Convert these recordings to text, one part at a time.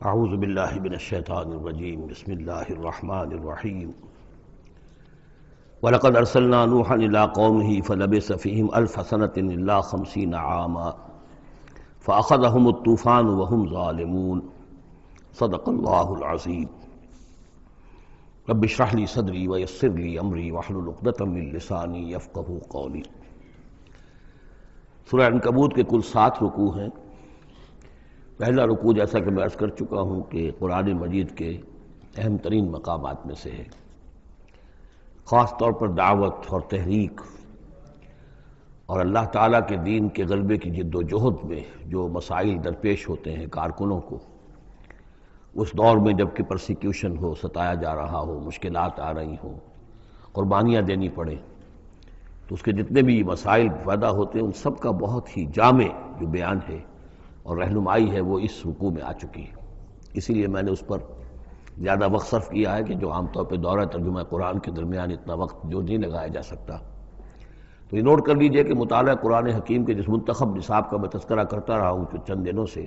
اعوذ باللہ من الشیطان الرجیم بسم اللہ الرحمن الرحیم وَلَقَدْ أَرْسَلْنَا نُوحًا إِلَىٰ قَوْمِهِ فَلَبِثَ فِيهِمْ أَلْفَ سَنَةٍ إِلَّا 50 عَامًا فَأَخَذَهُمُ الطُّوفَانُ وَهُمْ ظَالِمُونَ صدق اللہ العظیم۔ رب اشرح لي صدری ويسر لي امری واحلل عقدۃ من لسانی یفقہوا قولی۔ سورہ عنکبوت کے کل 7 رکوع ہیں۔ پہلا رکوع جیسا کہ میں عرض کر چکا ہوں کہ قرآن مجید کے اہم ترین مقامات میں سے ہے، خاص طور پر دعوت اور تحریک اور اللہ تعالیٰ کے دین کے غلبے کی جد و جہد میں جو مسائل درپیش ہوتے ہیں کارکنوں کو، اس دور میں جب کہ پرسیکیوشن ہو، ستایا جا رہا ہو، مشکلات آ رہی ہوں، قربانیاں دینی پڑیں، تو اس کے جتنے بھی مسائل پیدا ہوتے ہیں ان سب کا بہت ہی جامع جو بیان ہے اور رہنمائی ہے وہ اس رکوع میں آ چکی ہے۔ اسی لیے میں نے اس پر زیادہ وقت صرف کیا ہے کہ جو عام طور پہ دورہ ترجمہ قرآن کے درمیان اتنا وقت جو نہیں لگایا جا سکتا۔ تو یہ نوٹ کر لیجئے کہ مطالعہ قرآن حکیم کے جس منتخب نصاب کا میں تذکرہ کرتا رہا ہوں چند دنوں سے،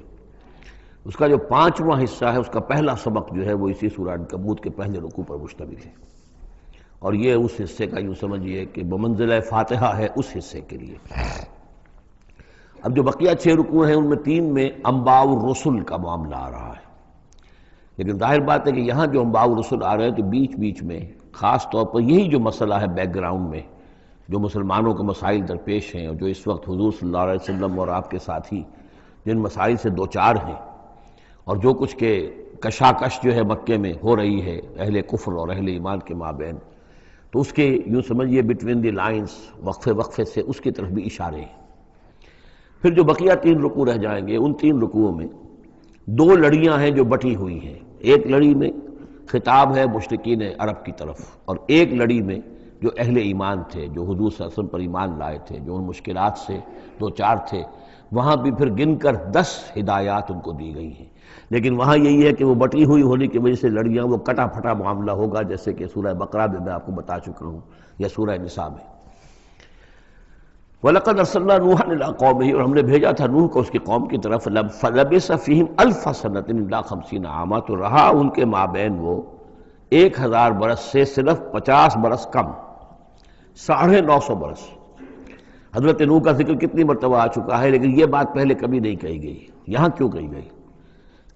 اس کا جو 5واں حصہ ہے، اس کا پہلا سبق جو ہے وہ اسی سورہ عنکبوت کے پہلے رکوع پر مشتمل ہے، اور یہ اس حصے کا یوں سمجھیے کہ بمنزلہ فاتحہ ہے اس حصے کے لیے۔ اب جو بقیہ 6 رکوع ہیں ان میں 3 میں انباء الرسل کا معاملہ آ رہا ہے، لیکن ظاہر بات ہے کہ یہاں جو انباء الرسل آ رہے ہیں تو بیچ بیچ میں خاص طور پر یہی جو مسئلہ ہے بیک گراؤنڈ میں جو مسلمانوں کے مسائل درپیش ہیں اور جو اس وقت حضور صلی اللہ علیہ وسلم اور آپ کے ساتھی جن مسائل سے دوچار ہیں، اور جو کچھ کہ کشاکش جو ہے مکے میں ہو رہی ہے اہل کفر اور اہل ایمان کے مابین، تو اس کے یوں سمجھیے بٹوین دی لائنز وقفے وقفے سے اس کی طرف بھی اشارے ہیں۔ پھر جو بقیہ 3 رکوع رہ جائیں گے ان 3 رکوعوں میں 2 لڑیاں ہیں جو بٹی ہوئی ہیں۔ ایک لڑی میں خطاب ہے مشرکین عرب کی طرف، اور ایک لڑی میں جو اہل ایمان تھے، جو حضور صلی اللہ علیہ وسلم پر ایمان لائے تھے، جو ان مشکلات سے دوچار تھے، وہاں بھی پھر گن کر 10 ہدایات ان کو دی گئی ہیں۔ لیکن وہاں یہی ہے کہ وہ بٹی ہوئی ہونے کی وجہ سے لڑیاں وہ کٹا پھٹا معاملہ ہوگا، جیسے کہ سورہ بقرہ میں آپ کو بتا چکا ہوں یا سورہ نساء میں۔ وَلَقَدْ أَرْسَلْنَا نُوحًا إِلَىٰ قَوْمِهِ، اور ہم نے بھیجا تھا نوح کو اس کی قوم کی طرف، فَلَبِثَ فِيهِمْ أَلْفَ سَنَةٍ إِلَّا 50 عَامًا، تو رہا ان کے مابین وہ 1000 برس سے صرف 50 برس کم، 950 برس۔ حضرت نوح کا ذکر کتنی مرتبہ آ چکا ہے، لیکن یہ بات پہلے کبھی نہیں کہی گئی۔ یہاں کیوں کہی گئی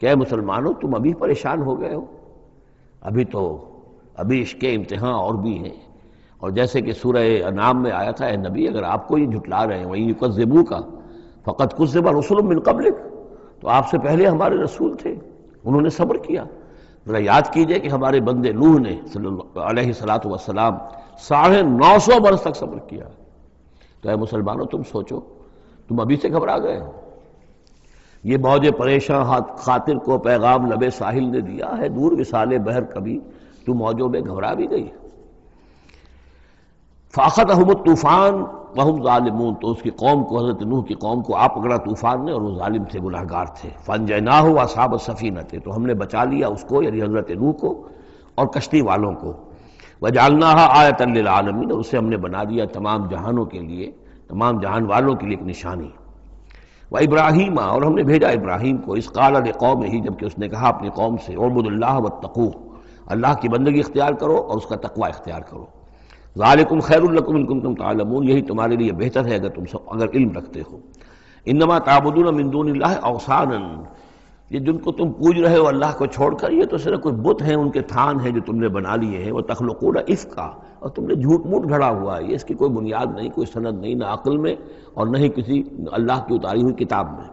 کہ اے مسلمانوں تم ابھی پریشان ہو گئے ہو، ابھی اس کے امتحان اور بھی ہیں، اور جیسے کہ سورہ انعام میں آیا تھا، اے نبی اگر آپ کو یہ جھٹلا رہے ہیں وَإِن يُكَذِّبُوكَ فَقَدْ كُذِّبَ رُسُلٌ مِّن قَبْلِكَ، تو آپ سے پہلے ہمارے رسول تھے، انہوں نے صبر کیا۔ ذرا یاد کیجئے کہ ہمارے بندے نوح نے صلی اللہ علیہ السلام 950 برس تک صبر کیا۔ تو اے مسلمانوں تم سوچو، تم ابھی سے گھبرا گئے ہو۔ یہ موج پریشاں خاطر کو پیغام لبے ساحل نے دیا ہے، دور وصال بحر کبھی تو موجوں میں گھبرا بھی گئی۔ فَأَخَذَهُمُ الطُّوفَانُ وَهُمْ ظَالِمُونَ، تو اس کی قوم کو، حضرت نوح کی قوم کو آ پکڑا طوفان نے، اور وہ ظالم تھے، گناہگار تھے۔ فَأَنجَيْنَاهُ وَأَصْحَابَ السَّفِينَةِ، تو ہم نے بچا لیا اس کو یعنی حضرت نوح کو اور کشتی والوں کو۔ وَجَعَلْنَاهَا آیَةً لِّلْعَالَمِينَ، اور اسے ہم نے بنا دیا تمام جہانوں کے لیے، تمام جہان والوں کے لیے ایک نشانی۔ وَإِبْرَاهِيمَ، اور ہم نے بھیجا ابراہیم کو، اذ قال لقومہ، جبکہ اس نے کہا اپنی قوم سے، اعبدوا اللہ واتقوہ، اللہ کی بندگی اختیار کرو اور اس کا تقوی اختیار کرو۔ ذالکم خیر لکم ان کنتم تعلمون، یہی تمہارے لیے بہتر ہے اگر علم رکھتے ہو۔ انما تعبدون من دون اللہ اوثانا، یہ جن کو تم پوج رہے ہو اللہ کو چھوڑ کر، یہ تو صرف کوئی بت ہیں، ان کے تھان ہیں جو تم نے بنا لیے ہیں۔ وتخلقون افکا، اور تم نے جھوٹ موٹ گھڑا ہوا ہے، یہ اس کی کوئی بنیاد نہیں، کوئی سند نہیں، نہ عقل میں اور نہ ہی کسی اللہ کی اتاری ہوئی کتاب میں۔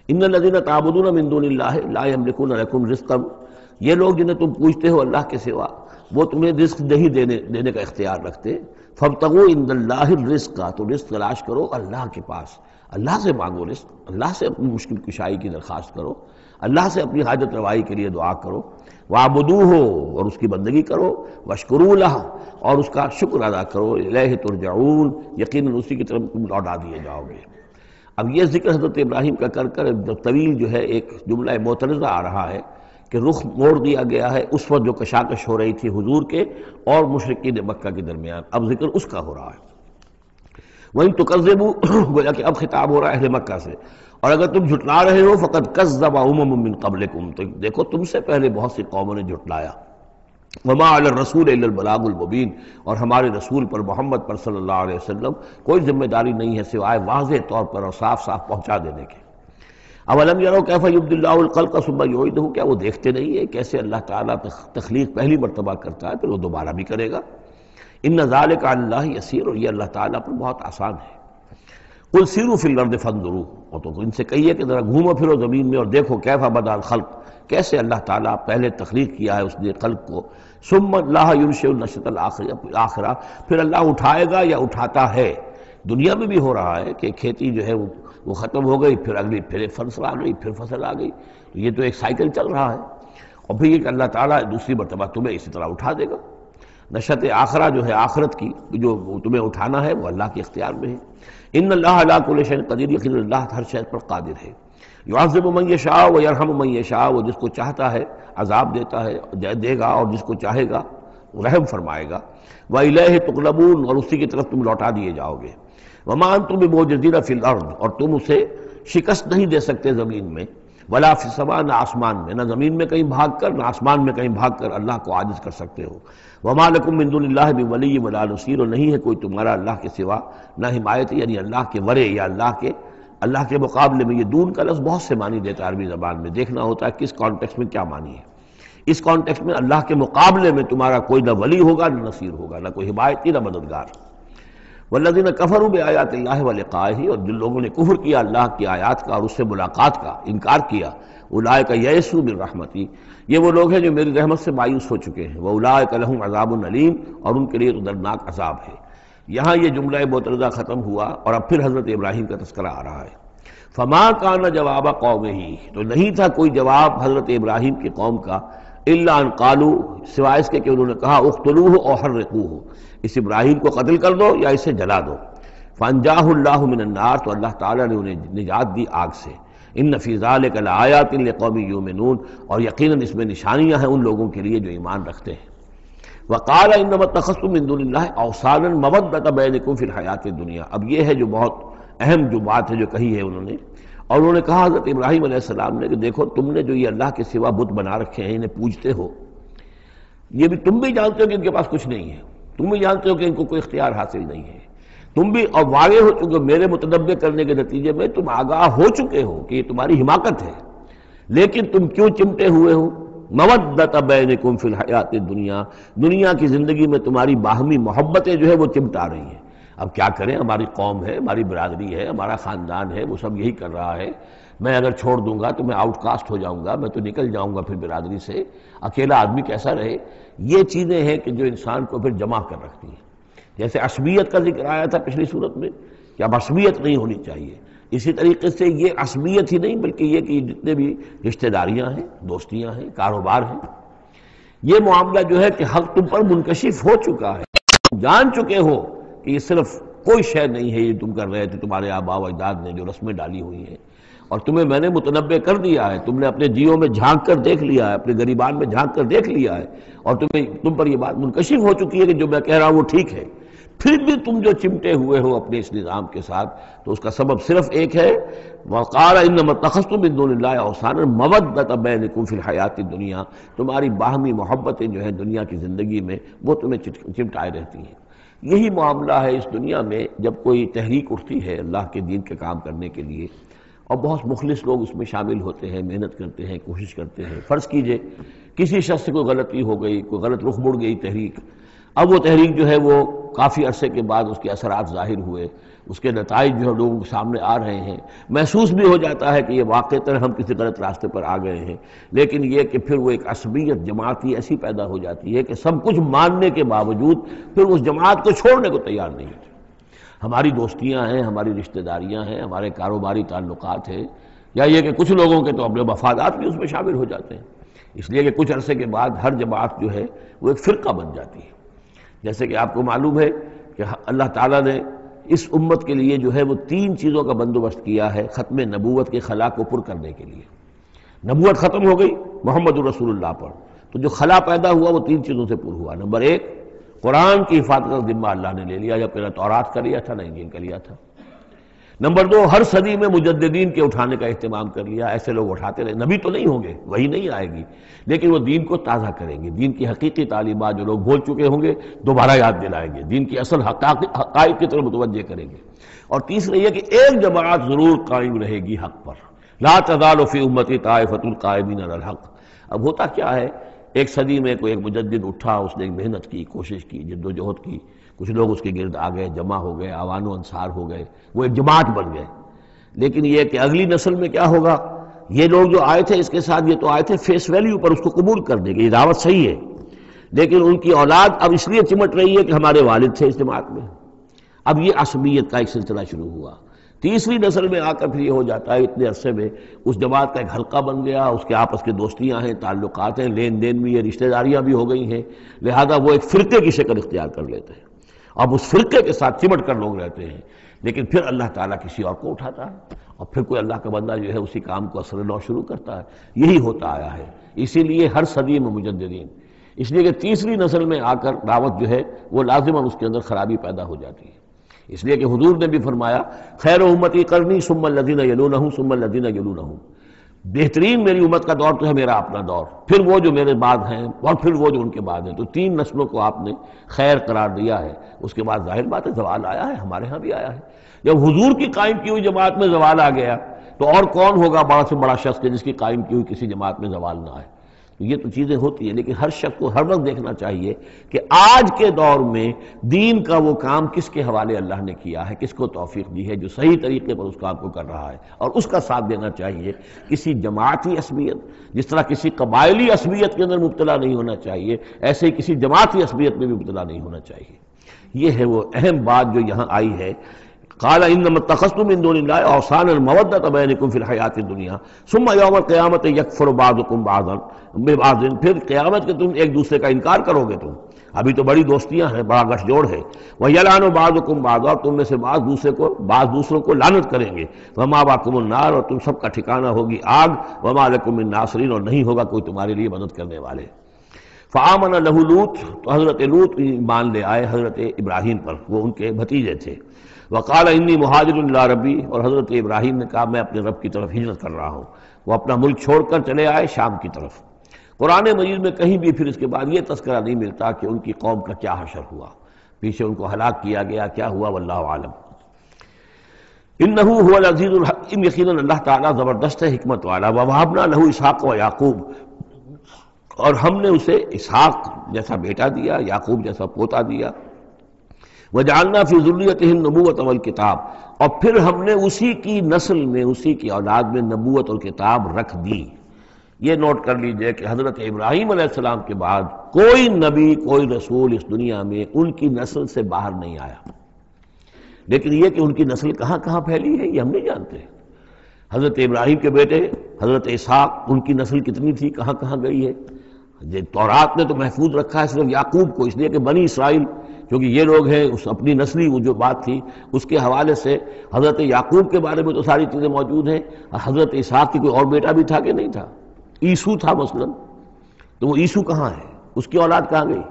ان الذین تعبدون من دون اللہ لا یملکون لکم رزقا، یہ لوگ جنہیں تم پوجتے ہو اللہ کے سوا، وہ تمہیں رزق نہیں دینے کا اختیار رکھتے۔ فابتغوا عند اللہ الرزق، تو رزق تلاش کرو اللہ کے پاس، اللہ سے مانگو رزق، اللہ سے اپنی مشکل کشائی کی درخواست کرو، اللہ سے اپنی حاجت روائی کے لیے دعا کرو۔ وَاعْبُدُوهُ، اور اس کی بندگی کرو، وَاشْكُرُوا لَهُ، اور اس کا شکر ادا کرو، الیہ ترجعون، یقیناً اسی کی طرف تم لوٹا دیے جاؤ گے۔ اب یہ ذکر حضرت ابراہیم کا کر طویل جو ہے ایک جملہ معترضہ آ رہا ہے کہ رخ موڑ دیا گیا ہے اس وقت جو کشاکش ہو رہی تھی حضور کے اور مشرکین مکہ کے درمیان، اب ذکر اس کا ہو رہا ہے۔ وَإِن تُكَذِّبُوا، گویا کہ اب خطاب ہو رہا ہے اہل مکہ سے، اور اگر تم جھٹلا رہے ہو فقد کذب امم من قبلکم، تو دیکھو تم سے پہلے بہت سی قوموں نے جھٹلایا. وما علی الرسول الا البلاغ المبین، اور ہمارے رسول پر محمد پر صلی اللہ علیہ وسلم کوئی ذمہ داری نہیں ہے سوائے واضح طور پر اور صاف صاف پہنچا دینے کے. اولم یروا کیف یبدی اللہ الخلق ثم یعیدہ، کیا وہ دیکھتے نہیں ہیں کیسے اللہ تعالیٰ تخلیق پہلی مرتبہ کرتا ہے پھر وہ دوبارہ بھی کرے گا. ان ذلک علی اللہ یسیر، اور یہ اللہ تعالیٰ پر بہت آسان ہے. قل سیروا فی الارض فانظروا، اور تو ان سے کہیے کہ ذرا گھومو پھرو زمین میں اور دیکھو کیف بدأ الخلق، کیسے اللہ تعالیٰ پہلے تخلیق کیا ہے اس نے خلق کو. ثم اللہ ينشئ النشأة الآخرہ، پھر اللہ اٹھائے گا یا اٹھاتا ہے. دنیا میں بھی ہو رہا ہے کہ کھیتی جو ہے وہ ختم ہو گئی، پھر اگلی پھر فصل آ گئی، پھر فصل آ گئی، تو یہ تو ایک سائیکل چل رہا ہے. اور پھر یہ کہ اللہ تعالیٰ دوسری مرتبہ تمہیں اسی طرح اٹھا دے گا. نشأۃ آخرہ جو ہے آخرت کی جو تمہیں اٹھانا ہے وہ اللہ کے اختیار میں ہے. ان اللہ علی کل شیء قدیر، یقینا اللہ ہر شے پر قادر ہے. یعذب من یشاء ویرحم من یشاء، وہ جس کو چاہتا ہے عذاب دیتا ہے دے گا، اور جس کو چاہے گا رحم فرمائے گا. وإلیہ تقلبون، اور اسی کی طرف تم لوٹا دیے جاؤ گے. وما انتم بمعجزین فی الارض، اور تم اسے شکست نہیں دے سکتے زمین میں. ولا فی السماء، نہ آسمان میں، نہ زمین میں کہیں بھاگ کر نہ آسمان میں کہیں بھاگ کر اللہ کو عاجز کر سکتے ہو. وما لکم من دون اللہ من ولی ولا نصیر، اور نہیں ہے کوئی تمہارا اللہ کے سوا نہ حمایتی، یعنی اللہ کے ورے یا اللہ کے مقابلے میں. یہ دون کا لفظ بہت سے معنی دیتا ہے عربی زبان میں، دیکھنا ہوتا ہے کس کانٹیکسٹ میں کیا معنی ہے. اس کانٹیکسٹ میں اللہ کے مقابلے میں تمہارا کوئی نہ ولی ہوگا نہ نصیر ہوگا، نہ کوئی حمایتی نہ مددگار. والذین کفروا بآیات اللہ ولقائہ، اور جن لوگوں نے کفر کیا اللہ کی آیات کا اور اس سے ملاقات کا انکار کیا. اولئک یئسوا من رحمتی، یہ وہ لوگ ہیں جو میری رحمت سے مایوس ہو چکے ہیں. واولئک لہم عذاب علیم، اور ان کے لیے تو دردناک عذاب ہے. یہاں یہ جملہ معترضہ ختم ہوا اور اب پھر حضرت ابراہیم کا تذکرہ آ رہا ہے. فما کان جواب قومہ، تو نہیں تھا کوئی جواب حضرت ابراہیم کی قوم کا، الا ان قالوا، سوائے اس کے کہ انہوں نے کہا اقتلوہ او حرقوہ، اس ابراہیم کو قتل کر دو یا اسے جلا دو. فانجاہ اللہ من النار، تو اللہ تعالیٰ نے انہیں نجات دی آگ سے. ان فی ذلک لآیات لقوم یؤمنون، اور یقیناً اس میں نشانیاں ہیں ان لوگوں کے لیے جو ایمان رکھتے ہیں. وقال انما اتخذتم من دون اللہ اوثانا مودۃ بینکم فی الحیات الدنیا، اب یہ ہے جو بہت اہم جو بات ہے جو کہی ہے انہوں نے. اور انہوں نے کہا حضرت ابراہیم علیہ السلام نے کہ دیکھو تم نے جو یہ اللہ کے سوا بت بنا رکھے ہیں انہیں پوجتے ہو، یہ بھی تم بھی جانتے ہو کہ ان کے پاس کچھ نہیں ہے، تم بھی جانتے ہو کہ ان کو کوئی اختیار حاصل نہیں ہے. تم بھی اور واقع ہو چکے میرے متنبع کرنے کے نتیجے میں تم آگاہ ہو چکے ہو کہ یہ تمہاری حماقت ہے، لیکن تم کیوں چمٹے ہوئے ہو. مودۃ بینکم فی الحیات الدنیا، دنیا کی زندگی میں تمہاری باہمی محبتیں جو ہے وہ چمٹا رہی ہیں. اب کیا کریں، ہماری قوم ہے، ہماری برادری ہے، ہمارا خاندان ہے، وہ سب یہی کر رہا ہے. میں اگر چھوڑ دوں گا تو میں آؤٹ کاسٹ ہو جاؤں گا، میں تو نکل جاؤں گا پھر برادری سے. اکیلا آدمی کیسا رہے. یہ چیزیں ہیں کہ جو انسان کو پھر جمع کر رکھتی ہیں. جیسے عصبیت کا ذکر آیا تھا پچھلی صورت میں کہ اب عصبیت نہیں ہونی چاہیے، اسی طریقے سے یہ عصبیت ہی نہیں بلکہ یہ کہ جتنے بھی رشتہ داریاں ہیں، دوستیاں ہیں، کاروبار ہیں، یہ معاملہ جو ہے کہ حق تم پر منکشف ہو چکا ہے. جان چکے ہو کہ یہ صرف کوئی شے نہیں ہے یہ تم کر رہے تھے تمہارے آباء و اجداد نے جو رسمیں ڈالی ہوئی ہیں، اور تمہیں میں نے متنبع کر دیا ہے. تم نے اپنے جیوں میں جھانک کر دیکھ لیا ہے، اپنے گریبان میں جھانک کر دیکھ لیا ہے، اور تم پر یہ بات منکشف ہو چکی ہے کہ جو میں کہہ رہا ہوں وہ ٹھیک ہے. پھر بھی تم جو چمٹے ہوئے ہو اپنے اس نظام کے ساتھ، تو اس کا سبب صرف ایک ہے. وقال انما اتخذتم من دون اللہ اوثانا مودۃ بینکم فی الحیات الدنیا، تمہاری باہمی محبتیں جو ہیں دنیا کی زندگی میں وہ تمہیں چمٹائے رہتی ہیں. یہی معاملہ ہے اس دنیا میں جب کوئی تحریک اٹھتی ہے اللہ کے دین کے کام کرنے کے لیے، اور بہت مخلص لوگ اس میں شامل ہوتے ہیں، محنت کرتے ہیں، کوشش کرتے ہیں. فرض کیجئے کسی شخص سے کوئی غلطی ہو گئی، کوئی غلط رخ مڑ گئی تحریک، اب وہ تحریک جو ہے وہ کافی عرصے کے بعد اس کے اثرات ظاہر ہوئے، اس کے نتائج جو ہے لوگوں کے سامنے آ رہے ہیں، محسوس بھی ہو جاتا ہے کہ یہ واقعتاً ہم کسی غلط راستے پر آ گئے ہیں. لیکن یہ کہ پھر وہ ایک عصبیت جماعتی ایسی پیدا ہو جاتی ہے کہ سب کچھ ماننے کے باوجود پھر اس جماعت کو چھوڑنے کو تیار نہیں ہوتے. ہماری دوستیاں ہیں، ہماری رشتہ داریاں ہیں، ہمارے کاروباری تعلقات ہیں، یا یہ کہ کچھ لوگوں کے تو اپنے مفادات بھی اس میں شامل ہو جاتے ہیں. اس لیے کہ کچھ عرصے کے بعد ہر جماعت جو ہے وہ ایک فرقہ بن جاتی ہے. جیسے کہ آپ کو معلوم ہے کہ اللہ تعالیٰ نے اس امت کے لیے جو ہے وہ 3 چیزوں کا بندوبست کیا ہے ختم نبوت کے خلا کو پر کرنے کے لیے. نبوت ختم ہو گئی محمد الرسول اللہ پر، تو جو خلا پیدا ہوا وہ 3 چیزوں سے پر ہوا. نمبر 1، قرآن کی حفاظت کا ذمہ اللہ نے لے لیا، جب پہلے تورات کا لیا تھا نہ انجیل کا لیا تھا. نمبر دو، ہر صدی میں مجددین کے اٹھانے کا اہتمام کر لیا، ایسے لوگ اٹھاتے رہے، نبی تو نہیں ہوں گے، وہی نہیں آئے گی، لیکن وہ دین کو تازہ کریں گے، دین کی حقیقی تعلیمات جو لوگ بھول چکے ہوں گے دوبارہ یاد دلائیں گے، دین کی اصل حقائق کی طرف متوجہ کریں گے۔ اور تیسرا یہ کہ ایک جماعت ضرور قائم رہے گی حق پر، لا تزال فی امتی طائفۃ قائمین علی الحق۔ اب ہوتا کیا ہے، ایک صدی میں کوئی ایک مجدد اٹھا، اس نے محنت کی، کوشش کی، جد و جہد کی، کچھ لوگ اس کے گرد آ گئے، جمع ہو گئے، آوان و انصار ہو گئے، وہ ایک جماعت بن گئے۔ لیکن یہ کہ اگلی نسل میں کیا ہوگا، یہ لوگ جو آئے تھے اس کے ساتھ، یہ تو آئے تھے فیس ویلیو پر، اس کو قبول کرنے کے، یہ دعوت صحیح ہے، لیکن ان کی اولاد اب اس لیے چمٹ رہی ہے کہ ہمارے والد تھے اس جماعت میں۔ اب یہ عصبیت کا ایک سلسلہ شروع ہوا۔ تیسری نسل میں آ کر پھر یہ ہو جاتا ہے، اتنے عرصے میں اس جماعت کا ایک حلقہ بن گیا، اس کے آپس کے دوستیاں ہیں، تعلقات ہیں، لین دین بھی ہے، رشتہ داریاں بھی ہو گئی ہیں، لہذا وہ ایک فرقے کی شکل اختیار کر لیتے ہیں۔ اب اس فرقے کے ساتھ چمٹ کر لوگ رہتے ہیں، لیکن پھر اللہ تعالیٰ کسی اور کو اٹھاتا ہے، اور پھر کوئی اللہ کا بندہ جو ہے اسی کام کو اثر نو شروع کرتا ہے۔ یہی ہوتا آیا ہے، اسی لیے ہر صدی میں مجددین، اس لیے کہ تیسری نسل میں آ کر دعوت جو ہے وہ لازماً اس کے اندر خرابی پیدا ہو جاتی ہے۔ اس لیے کہ حضور نے بھی فرمایا، خیر امتی قرنی ثم الذین یلونہم ثم الذین یلونہم، بہترین میری امت کا دور تو ہے میرا اپنا دور، پھر وہ جو میرے بعد ہیں، اور پھر وہ جو ان کے بعد ہیں۔ تو تین نسلوں کو آپ نے خیر قرار دیا ہے۔ اس کے بعد ظاہر بات ہے زوال آیا ہے، ہمارے ہاں بھی آیا ہے۔ جب حضور کی قائم کی ہوئی جماعت میں زوال آ گیا تو اور کون ہوگا بڑا سے بڑا شخص کہ جس کی قائم کی ہوئی کسی جماعت میں زوال نہ آئے۔ تو یہ تو چیزیں ہوتی ہیں، لیکن ہر شخص کو ہر وقت دیکھنا چاہیے کہ آج کے دور میں دین کا وہ کام کس کے حوالے اللہ نے کیا ہے، کس کو توفیق دی ہے جو صحیح طریقے پر اس کام کو کر رہا ہے، اور اس کا ساتھ دینا چاہیے۔ کسی جماعتی عصبیت، جس طرح کسی قبائلی عصبیت کے اندر مبتلا نہیں ہونا چاہیے، ایسے ہی کسی جماعتی عصبیت میں بھی مبتلا نہیں ہونا چاہیے۔ یہ ہے وہ اہم بات جو یہاں آئی ہے۔ قال انما اتخذتم من دون الله اوثانا مودۃ بینکم فی الحیاۃ الدنیا ثم یوم القیامۃ یکفر بعضکم بعضا ببعض، پھر قیامت کے تم ایک دوسرے کا انکار کرو گے، تم ابھی تو بڑی دوستیاں ہیں، بڑا گٹھ جوڑ ہے، وَيَلْعَنُ بَعْضُكُمْ بَعْضًا، اور تم میں سے بعض دوسروں کو لعنت کریں گے، وَمَأْوَاكُمُ النَّارُ، اور تم سب کا ٹھکانہ ہوگی آگ، وَمَا لَكُم مِّن نَاصِرِينَ، اور نہیں ہوگا کوئی تمہارے لیے مدد کرنے والے۔ فآمن لہ لوط، تو حضرت لوط ایمان لے آئے حضرت ابراہیم پر، وہ ان کے بھتیجے تھے۔ وقال انی مہاجر الی ربی، اور حضرت ابراہیم نے کہا میں اپنے رب کی طرف ہجرت کر رہا ہوں۔ وہ اپنا ملک چھوڑ کر چلے آئے شام کی طرف۔ قرآن مجید میں کہیں بھی پھر اس کے بعد یہ تذکرہ نہیں ملتا کہ ان کی قوم کا کیا حشر ہوا، پیچھے ان کو ہلاک کیا گیا، کیا ہوا، واللہ عالم۔ انہ هو العزیز الحکیم، یقیناً اللہ تعالیٰ زبردست ہے، حکمت والا۔ ووہبنا لہ اسحاق و یعقوب، اور ہم نے اسے اسحاق جیسا بیٹا دیا، یعقوب جیسا پوتا دیا۔ وجعلنا فی ذریتہ النبوۃ والکتاب، اور پھر ہم نے اسی کی نسل میں، اسی کی اولاد میں نبوت اور کتاب رکھ دی۔ یہ نوٹ کر لیجئے کہ حضرت ابراہیم علیہ السلام کے بعد کوئی نبی، کوئی رسول اس دنیا میں ان کی نسل سے باہر نہیں آیا، لیکن یہ کہ ان کی نسل کہاں کہاں پھیلی ہے یہ ہم نہیں جانتے۔ حضرت ابراہیم کے بیٹے حضرت اسحاق، ان کی نسل کتنی تھی، کہاں کہاں گئی ہے۔ تورات نے تو محفوظ رکھا ہے صرف یعقوب کو، اس لیے کہ بنی اسرائیل کیونکہ یہ لوگ ہیں، اس اپنی نسلی وہ جو بات تھی اس کے حوالے سے حضرت یعقوب کے بارے میں تو ساری چیزیں موجود ہیں۔ حضرت اسحاق کی کوئی اور بیٹا بھی تھا کہ نہیں تھا، عیسو تھا مثلا، تو وہ عیسو کہاں ہے، اس کی اولاد کہاں گئی۔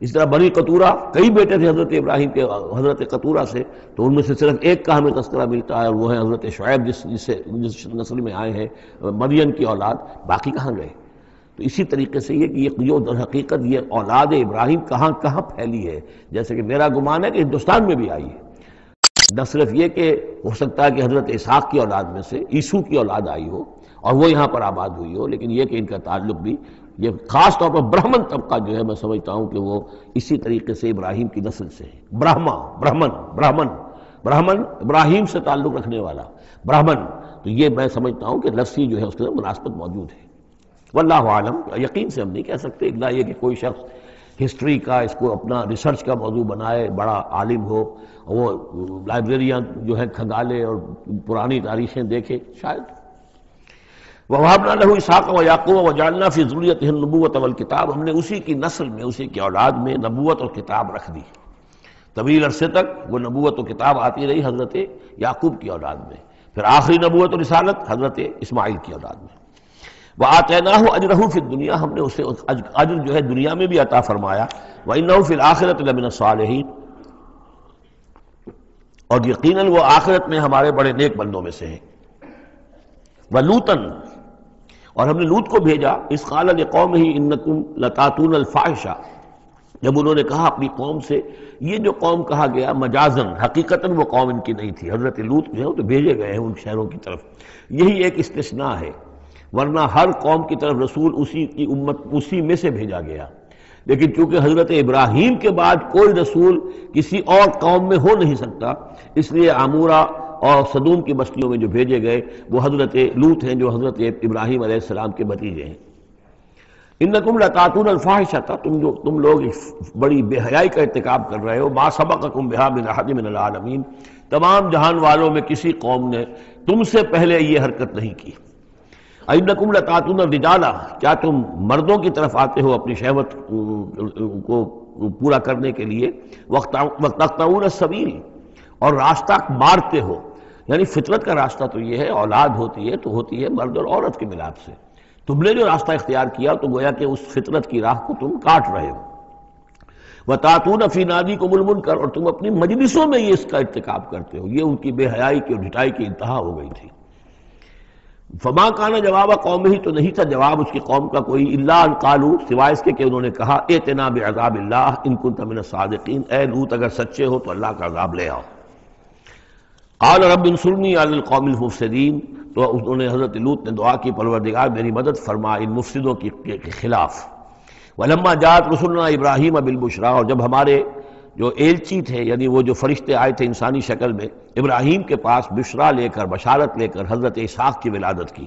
اس طرح بنی قطورہ، کئی بیٹے تھے حضرت ابراہیم کے حضرت قطورہ سے، تو ان میں سے صرف ایک کا ہمیں تذکرہ ملتا ہے، اور وہ ہے حضرت شعیب جس نسل میں آئے ہیں، مدین کی اولاد، باقی کہاں گئے۔ تو اسی طریقے سے یہ کہ یہ در حقیقت یہ اولاد ابراہیم کہاں کہاں پھیلی ہے، جیسے کہ میرا گمان ہے کہ ہندوستان میں بھی آئی ہے۔ نہ صرف یہ کہ ہو سکتا ہے کہ حضرت اسحاق کی اولاد میں سے عیسو کی اولاد آئی ہو اور وہ یہاں پر آباد ہوئی ہو، لیکن یہ کہ ان کا تعلق بھی یہ خاص طور پر برہمن طبقہ جو ہے، میں سمجھتا ہوں کہ وہ اسی طریقے سے ابراہیم کی نسل سے ہے۔ برہمن ابراہیم سے تعلق رکھنے والا برہمن، تو یہ میں سمجھتا ہوں کہ لفظی جو ہے اس کے اندر مناسبت موجود ہے۔ واللہ عالم، یقین سے ہم نہیں کہہ سکتے، اگلا یہ کہ کوئی شخص ہسٹری کا اس کو اپنا ریسرچ کا موضوع بنائے، بڑا عالم ہو، وہ لائبریریاں جو ہے کھنگالے اور پرانی تاریخیں دیکھے، شاید۔ وَوَهَبْنَا لَهُ إِسْحَاقَ وَيَعْقُوبَ وَجَعَلْنَا فِي ذُرِّيَّتِهِ النُّبُوَّةَ وَالْكِتَابَ، ہم نے اسی کی نسل میں، اسی کی اولاد میں نبوت اور کتاب رکھ دی۔ طویل عرصے تک وہ نبوت و کتاب آتی رہی حضرت یعقوب کی اولاد میں، پھر آخری نبوت و رسالت حضرت اسماعیل کی اولاد میں۔ وَآتَيْنَاهُ أَجْرَهُ فِي الدُّنْيَا، ہم نے اسے اجر جو ہے دنیا میں بھی عطا فرمایا۔ وَإِنَّهُ فِي الْآخِرَةِ لَمِنَ الصَّالِحِينَ، اور یقیناً وہ آخرت میں ہمارے بڑے نیک بندوں میں سے ہیں۔ وَلُوطًا، اور ہم نے لوط کو بھیجا، اذ قال لقومہ انکم لتاتون الفاحشہ، جب انہوں نے کہا اپنی قوم سے، یہ جو قوم کہا گیا مجازن، حقیقتاً وہ قوم ان کی نہیں تھی، حضرت لوط جو ہے وہ تو بھیجے گئے ہیں ان شہروں کی طرف، یہی ایک استثناء ہے، ورنہ ہر قوم کی طرف رسول اسی کی امت اسی میں سے بھیجا گیا، لیکن چونکہ حضرت ابراہیم کے بعد کوئی رسول کسی اور قوم میں ہو نہیں سکتا، اس لیے عمورہ اور صدوم کی بستیوں میں جو بھیجے گئے وہ حضرت لوط ہیں جو حضرت ابراہیم علیہ السلام کے بھتیجے ہیں۔ انکم لتاتون الفاحشۃ، تم لوگ بڑی بے حیائی کا ارتکاب کر رہے ہو، ما سبقکم بہا من احد من العالمین، تمام جہان والوں میں کسی قوم نے تم سے پہلے یہ حرکت نہیں کی۔ انکم لتاتون الرجال، کیا تم مردوں کی طرف آتے ہو اپنی شہوت کو پورا کرنے کے لیے، وتقطعون السبیل، اور راستہ مارتے ہو، یعنی فطرت کا راستہ تو یہ ہے، اولاد ہوتی ہے تو ہوتی ہے مرد اور عورت کے ملاپ سے، تم نے جو راستہ اختیار کیا تو گویا کہ اس فطرت کی راہ کو تم کاٹ رہے ہو۔ وَتَأْتُونَ فِي نَادِيكُمُ الْمُنكَرَ، اور تم اپنی مجلسوں میں یہ اس کا ارتکاب کرتے ہو، یہ ان کی بے حیائی کی اور ڈھٹائی کی انتہا ہو گئی تھی۔ فما کان جواب قومہ، تو نہیں تھا جواب اس کی قوم کا کوئی، الا ان قالوا، سوائے اس کے کہ انہوں نے کہا، ائتنا بعذاب اللہ ان کنت من الصادقین، اے لوط اگر سچے ہو تو اللہ کا عذاب لے آؤ۔ قال رب انصرنی علی القوم المفسدین، تو انہوں نے حضرت لوط نے دعا کی، پروردگار میری مدد فرما ان مفسدوں کے خلاف۔ ولما جاءت رسلنا ابراہیم بالبشریٰ، اور جب ہمارے جو ایلچی تھے، یعنی وہ جو فرشتے آئے تھے انسانی شکل میں ابراہیم کے پاس بشرا لے کر، بشارت لے کر حضرت اسحاق کی ولادت کی،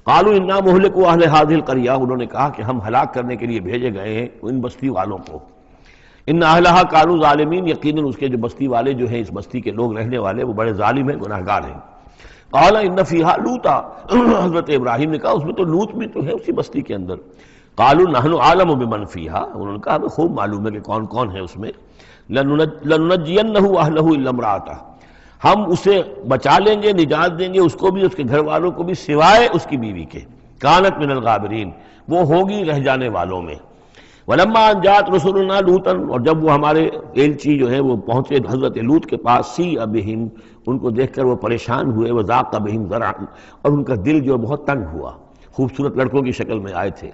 قالوا انا مہلکو اہل هذه القریہ، انہوں نے کہا کہ ہم ہلاک کرنے کے لیے بھیجے گئے ہیں ان بستی والوں کو، ان اہلھا کانوا ظالمین، یقیناً اس کے جو بستی والے جو ہیں، اس بستی کے لوگ رہنے والے وہ بڑے ظالم ہیں، گناہگار ہیں۔ قال ان فیہا لوطا، حضرت ابراہیم نے کہا اس میں تو لوط بھی تو ہے اسی بستی کے اندر۔ قالوا نحن اعلم بمن فیہا، انہوں نے کہا ہمیں خوب معلوم ہے کہ کون کون ہے اس میں۔ لننجینہ اہلہ الا امرأتہ، ہم اسے بچا لیں گے، نجات دیں گے اس کو بھی، اس کے گھر والوں کو بھی، سوائے اس کی بیوی کے، کانت من الغابرین، وہ ہوگی رہ جانے والوں میں۔ ولما ان جاءت رسلنا لوطا، اور جب وہ ہمارے ایلچی جو ہے وہ پہنچے حضرت لوط کے پاس، سیء بہم، ان کو دیکھ کر وہ پریشان ہوئے، وضاق بہم ذرعا، اور ان کا دل جو بہت تنگ ہوا، خوبصورت لڑکوں کی شکل میں آئے تھے۔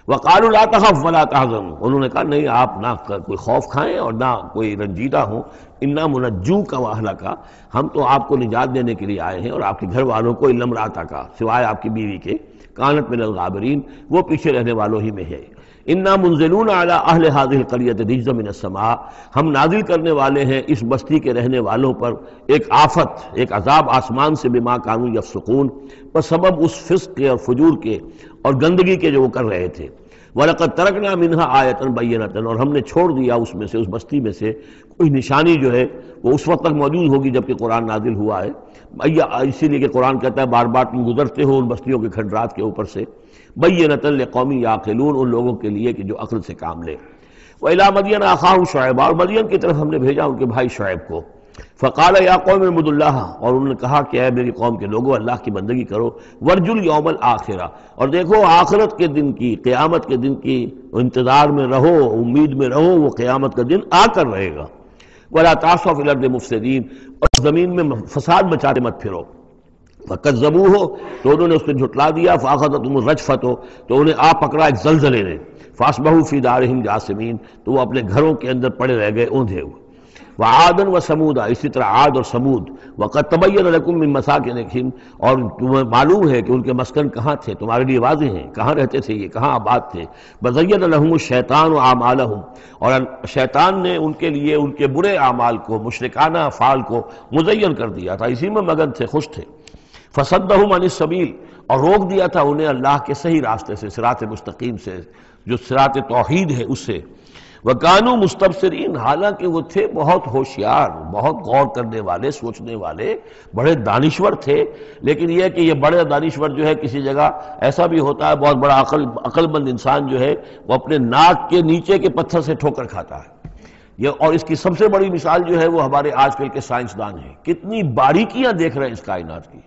وقالوا لا تخف ولا تحزن، انہوں نے کہا نہیں آپ نہ کوئی خوف کھائیں اور نہ کوئی رنجیدہ ہوں، انا منجوک واہلک، ہم تو آپ کو نجات دینے کے لیے آئے ہیں اور آپ کے گھر والوں کو، الا امرأتک، سوائے آپ کی بیوی کے، کانت من الغابرین، وہ پیچھے رہنے والوں ہی میں ہے۔ انا منزلون علی اہل هذه القریۃ رجزا من السماء، ہم نازل کرنے والے ہیں اس بستی کے رہنے والوں پر ایک آفت، ایک عذاب آسمان سے، بما کانوا یفسقون، پر سبب اس فسق کے اور فجور کے اور گندگی کے جو وہ کر رہے تھے۔ وَلَقَدْ تَرَكْنَا مِنْهَا آیَةً بَيِّنَةً، اور ہم نے چھوڑ دیا اس میں سے، اس بستی میں سے کوئی نشانی جو ہے وہ اس وقت تک موجود ہوگی جب کہ قرآن نازل ہوا ہے، اسی لیے کہ قرآن کہتا ہے بار بار تم گزرتے ہو ان بستیوں کے کھنڈرات کے اوپر سے، بَيِّنَةً لِقَوْمٍ يَعْقِلُونَ، ان لوگوں کے لیے کہ جو عقل سے کام لے۔ وَإِلَىٰ مَدْيَنَ أَخَاهُمْ شُعَيْبًا، اور مدین کی طرف ہم نے بھیجا ان کے بھائی شعیب کو، فقال یا قوم اعبدوا اللہ، اور انہوں نے کہا کہ اے میری قوم کے لوگوں اللہ کی بندگی کرو، وارجوا الیوم الآخرہ، اور دیکھو آخرت کے دن کی، قیامت کے دن کی انتظار میں رہو، امید میں رہو، وہ قیامت کا دن آ کر رہے گا۔ ولا تعثوا فی الارض مفسدین، اور زمین میں فساد مچاتے مت پھرو۔ فکذبوہ، تو انہوں نے اس کو جھٹلا دیا، فاخذتہم الرجفۃ، تو انہیں آ پکڑا ایک زلزلے نے، فاصبحوا فی دارہم جاثمین، تو وہ اپنے گھروں کے اندر پڑے رہ گئے اوندھے ہوئے۔ وعادا وثمودا، اسی طرح عاد اور سمود، وقد تبین لکم من مساکنہم، اور تمہیں معلوم ہے کہ ان کے مسکن کہاں تھے، تمہارے لیے واضح ہیں کہاں رہتے تھے یہ، کہاں آباد تھے۔ وزین لہم الشیطان اعمالہم، اور شیطان نے ان کے لیے ان کے برے اعمال کو، مشرکانہ افعال کو مزین کر دیا تھا، اسی میں مگن تھے، خوش تھے۔ فصدہم عن السبیل، اور روک دیا تھا انہیں اللہ کے صحیح راستے سے، صراط مستقیم سے، جو صراط توحید ہے اس سے۔ وَكَانُوا مُسْتَبْصِرِينَ، حالانکہ وہ تھے بہت ہوشیار، بہت غور کرنے والے، سوچنے والے، بڑے دانشور تھے، لیکن یہ ہے کہ یہ بڑے دانشور جو ہے کسی جگہ ایسا بھی ہوتا ہے، بہت بڑا عقل مند انسان جو ہے وہ اپنے ناک کے نیچے کے پتھر سے ٹھوکر کھاتا ہے یہ، اور اس کی سب سے بڑی مثال جو ہے وہ ہمارے آج کل کے سائنسدان ہیں، کتنی باریکیاں دیکھ رہے ہیں اس کائنات کی،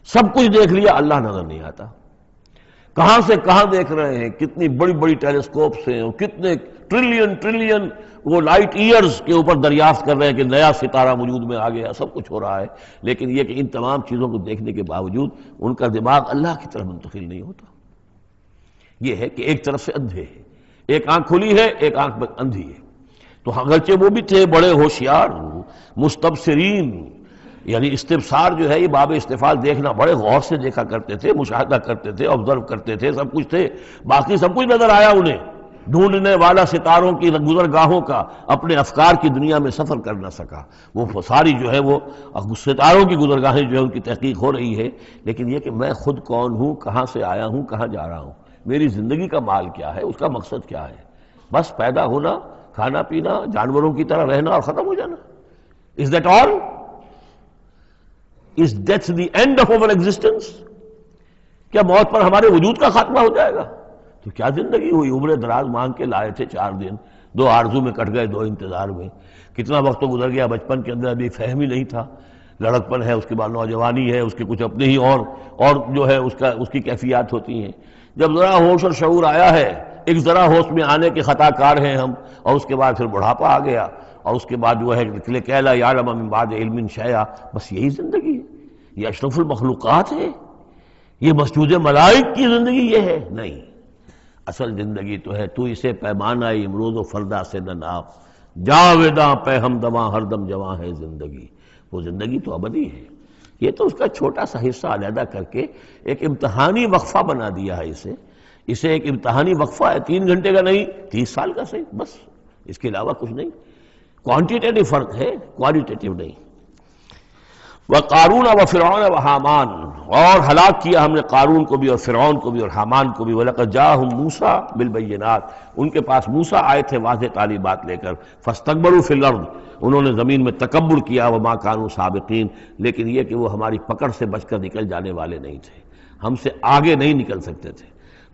سب کچھ دیکھ لیا، اللہ نظر نہیں آتا۔ کہاں سے کہاں دیکھ رہے ہیں، کتنی بڑی بڑی ٹیلیسکوپس ہیں اور کتنے ٹریلین وہ لائٹ ایئرز کے اوپر دریافت کر رہے ہیں کہ نیا ستارہ وجود میں آ گیا، سب کچھ ہو رہا ہے، لیکن یہ کہ ان تمام چیزوں کو دیکھنے کے باوجود ان کا دماغ اللہ کی طرف منتقل نہیں ہوتا۔ یہ ہے کہ ایک طرف سے اندھے ہیں، ایک آنکھ کھلی ہے، ایک آنکھ اندھی ہے۔ تو اگرچہ وہ بھی تھے بڑے ہوشیار مستبصرین، یعنی استبصار جو ہے یہ باب استفال، دیکھنا بڑے غور سے دیکھا کرتے تھے، مشاہدہ کرتے تھے، آبزرو کرتے تھے، سب کچھ تھے، باقی سب کچھ نظر آیا انہیں۔ ڈھونڈنے والا ستاروں کی گزرگاہوں کا اپنے افکار کی دنیا میں سفر کر نہ سکا، وہ ساری جو ہے وہ ستاروں کی گزرگاہیں جو ہے ان کی تحقیق ہو رہی ہے، لیکن یہ کہ میں خود کون ہوں، کہاں سے آیا ہوں، کہاں جا رہا ہوں، میری زندگی کا مال کیا ہے، اس کا مقصد کیا ہے؟ بس پیدا ہونا، کھانا پینا، جانوروں کی طرح رہنا اور ختم ہو جانا۔ Is that all? Is death the end of our existence? کیا موت پر ہمارے وجود کا خاتمہ ہو جائے گا؟ تو کیا زندگی ہوئی؟ عمر دراز مانگ کے لائے تھے 4 دن، 2 آرزو میں کٹ گئے، 2 انتظار میں، کتنا وقت تو گزر گیا بچپن کے اندر، ابھی فہم ہی نہیں تھا، لڑکپن ہے، اس کے بعد نوجوانی ہے، اس کے کچھ اپنے ہی اور جو ہے اس کی کیفیات ہوتی ہیں۔ جب ذرا ہوش اور شعور آیا ہے، ایک ذرا ہوش میں آنے کے خطا کار ہیں ہم، اور اس کے بعد پھر بڑھاپا آ گیا، اور اس کے بعد جو ہے کہ لا یعلم من بعد علم شیئا، بس یہی زندگی ہے؟ یہ اشرف المخلوقات ہے؟ یہ مسجود ملائک کی زندگی یہ ہے؟ نہیں، اصل زندگی تو ہے تو اسے پیمانہ امروز و فردا سے نہ ناپ، جاویداں پہ ہم دواں ہر دم جواں ہے زندگی، وہ زندگی تو ابدی ہے۔ یہ تو اس کا چھوٹا سا حصہ علیحدہ کر کے ایک امتحانی وقفہ بنا دیا ہے، اسے ایک امتحانی وقفہ ہے، 3 گھنٹے کا نہیں، 30 سال کا صحیح، بس اس کے علاوہ کچھ نہیں۔ کوانٹیٹیو فرق ہے، کوالٹیٹیو نہیں۔ وَقَارُونَ وَفِرْعَوْنَ وَحَامَانَ، اور ہلاک کیا ہم نے قارون کو بھی اور فرعون کو بھی اور حامان کو بھی۔ وَلَقَدْ جَاءَهُم مُوسَىٰ بِالْبَيِّنَاتِ، ان کے پاس موسیٰ آئے تھے واضح تعلیمات لے کر۔ فَاسْتَكْبَرُوا فِي الْأَرْضِ، انہوں نے زمین میں تکبر کیا، وَمَا كَانُوا سَابِقِينَ، لیکن یہ کہ وہ ہماری پکڑ سے بچ کر نکل جانے والے نہیں تھے، ہم سے آگے نہیں نکل سکتے تھے۔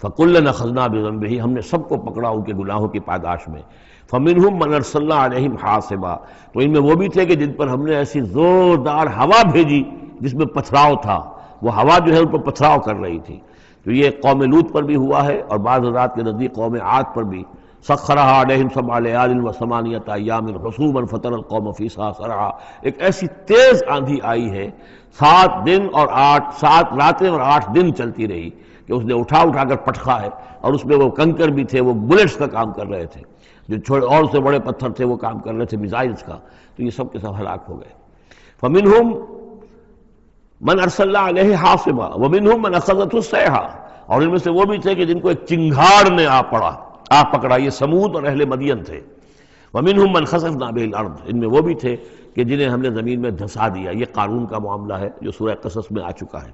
فَكُلًّا أَخَذْنَا بِذَنبِهِ، ہم نے سب کو پکڑا ان کے گناہوں کی پاداش میں۔ فَمِنْهُمْ مَنْ أَرْسَلْنَا عَلَيْهِمْ حَاصِبًا، تو ان میں وہ بھی تھے کہ جن پر ہم نے ایسی زوردار ہوا بھیجی جس میں پتھراؤ تھا، وہ ہوا جو ہے ان پر پتھراؤ کر رہی تھی۔ تو یہ قوم لوط پر بھی ہوا ہے، اور بعض حضرات کے نزدیک قوم عاد پر بھی۔ سخرها علیہم 7 لیال و8 ایام حسوما فتری القوم فیہا صرعا، ایک ایسی تیز آندھی آئی ہے، 7 راتیں اور 8 دن چلتی رہی کہ اس نے اٹھا کر پٹخا ہے، اور اس میں وہ کنکر بھی تھے، وہ بلٹس کا کام کر رہے تھے، جو چھوٹے اور سے بڑے پتھر تھے وہ کام کر رہے تھے میزائلز کا، تو یہ سب کے سب ہلاک ہو گئے۔ فمنہم من ارسلنا علیہ حاصبا ومنہم من اخذته الصیحہ، اور ان میں سے وہ بھی تھے کہ جن کو ایک چنگھاڑ نے آ پکڑا، یہ سمود اور اہل مدین تھے۔ ومنہم من خسفنا به الارض، ان میں وہ بھی تھے کہ جنہیں ہم نے زمین میں دھسا دیا، یہ قارون کا معاملہ ہے جو سورہ قصص میں آ چکا ہے۔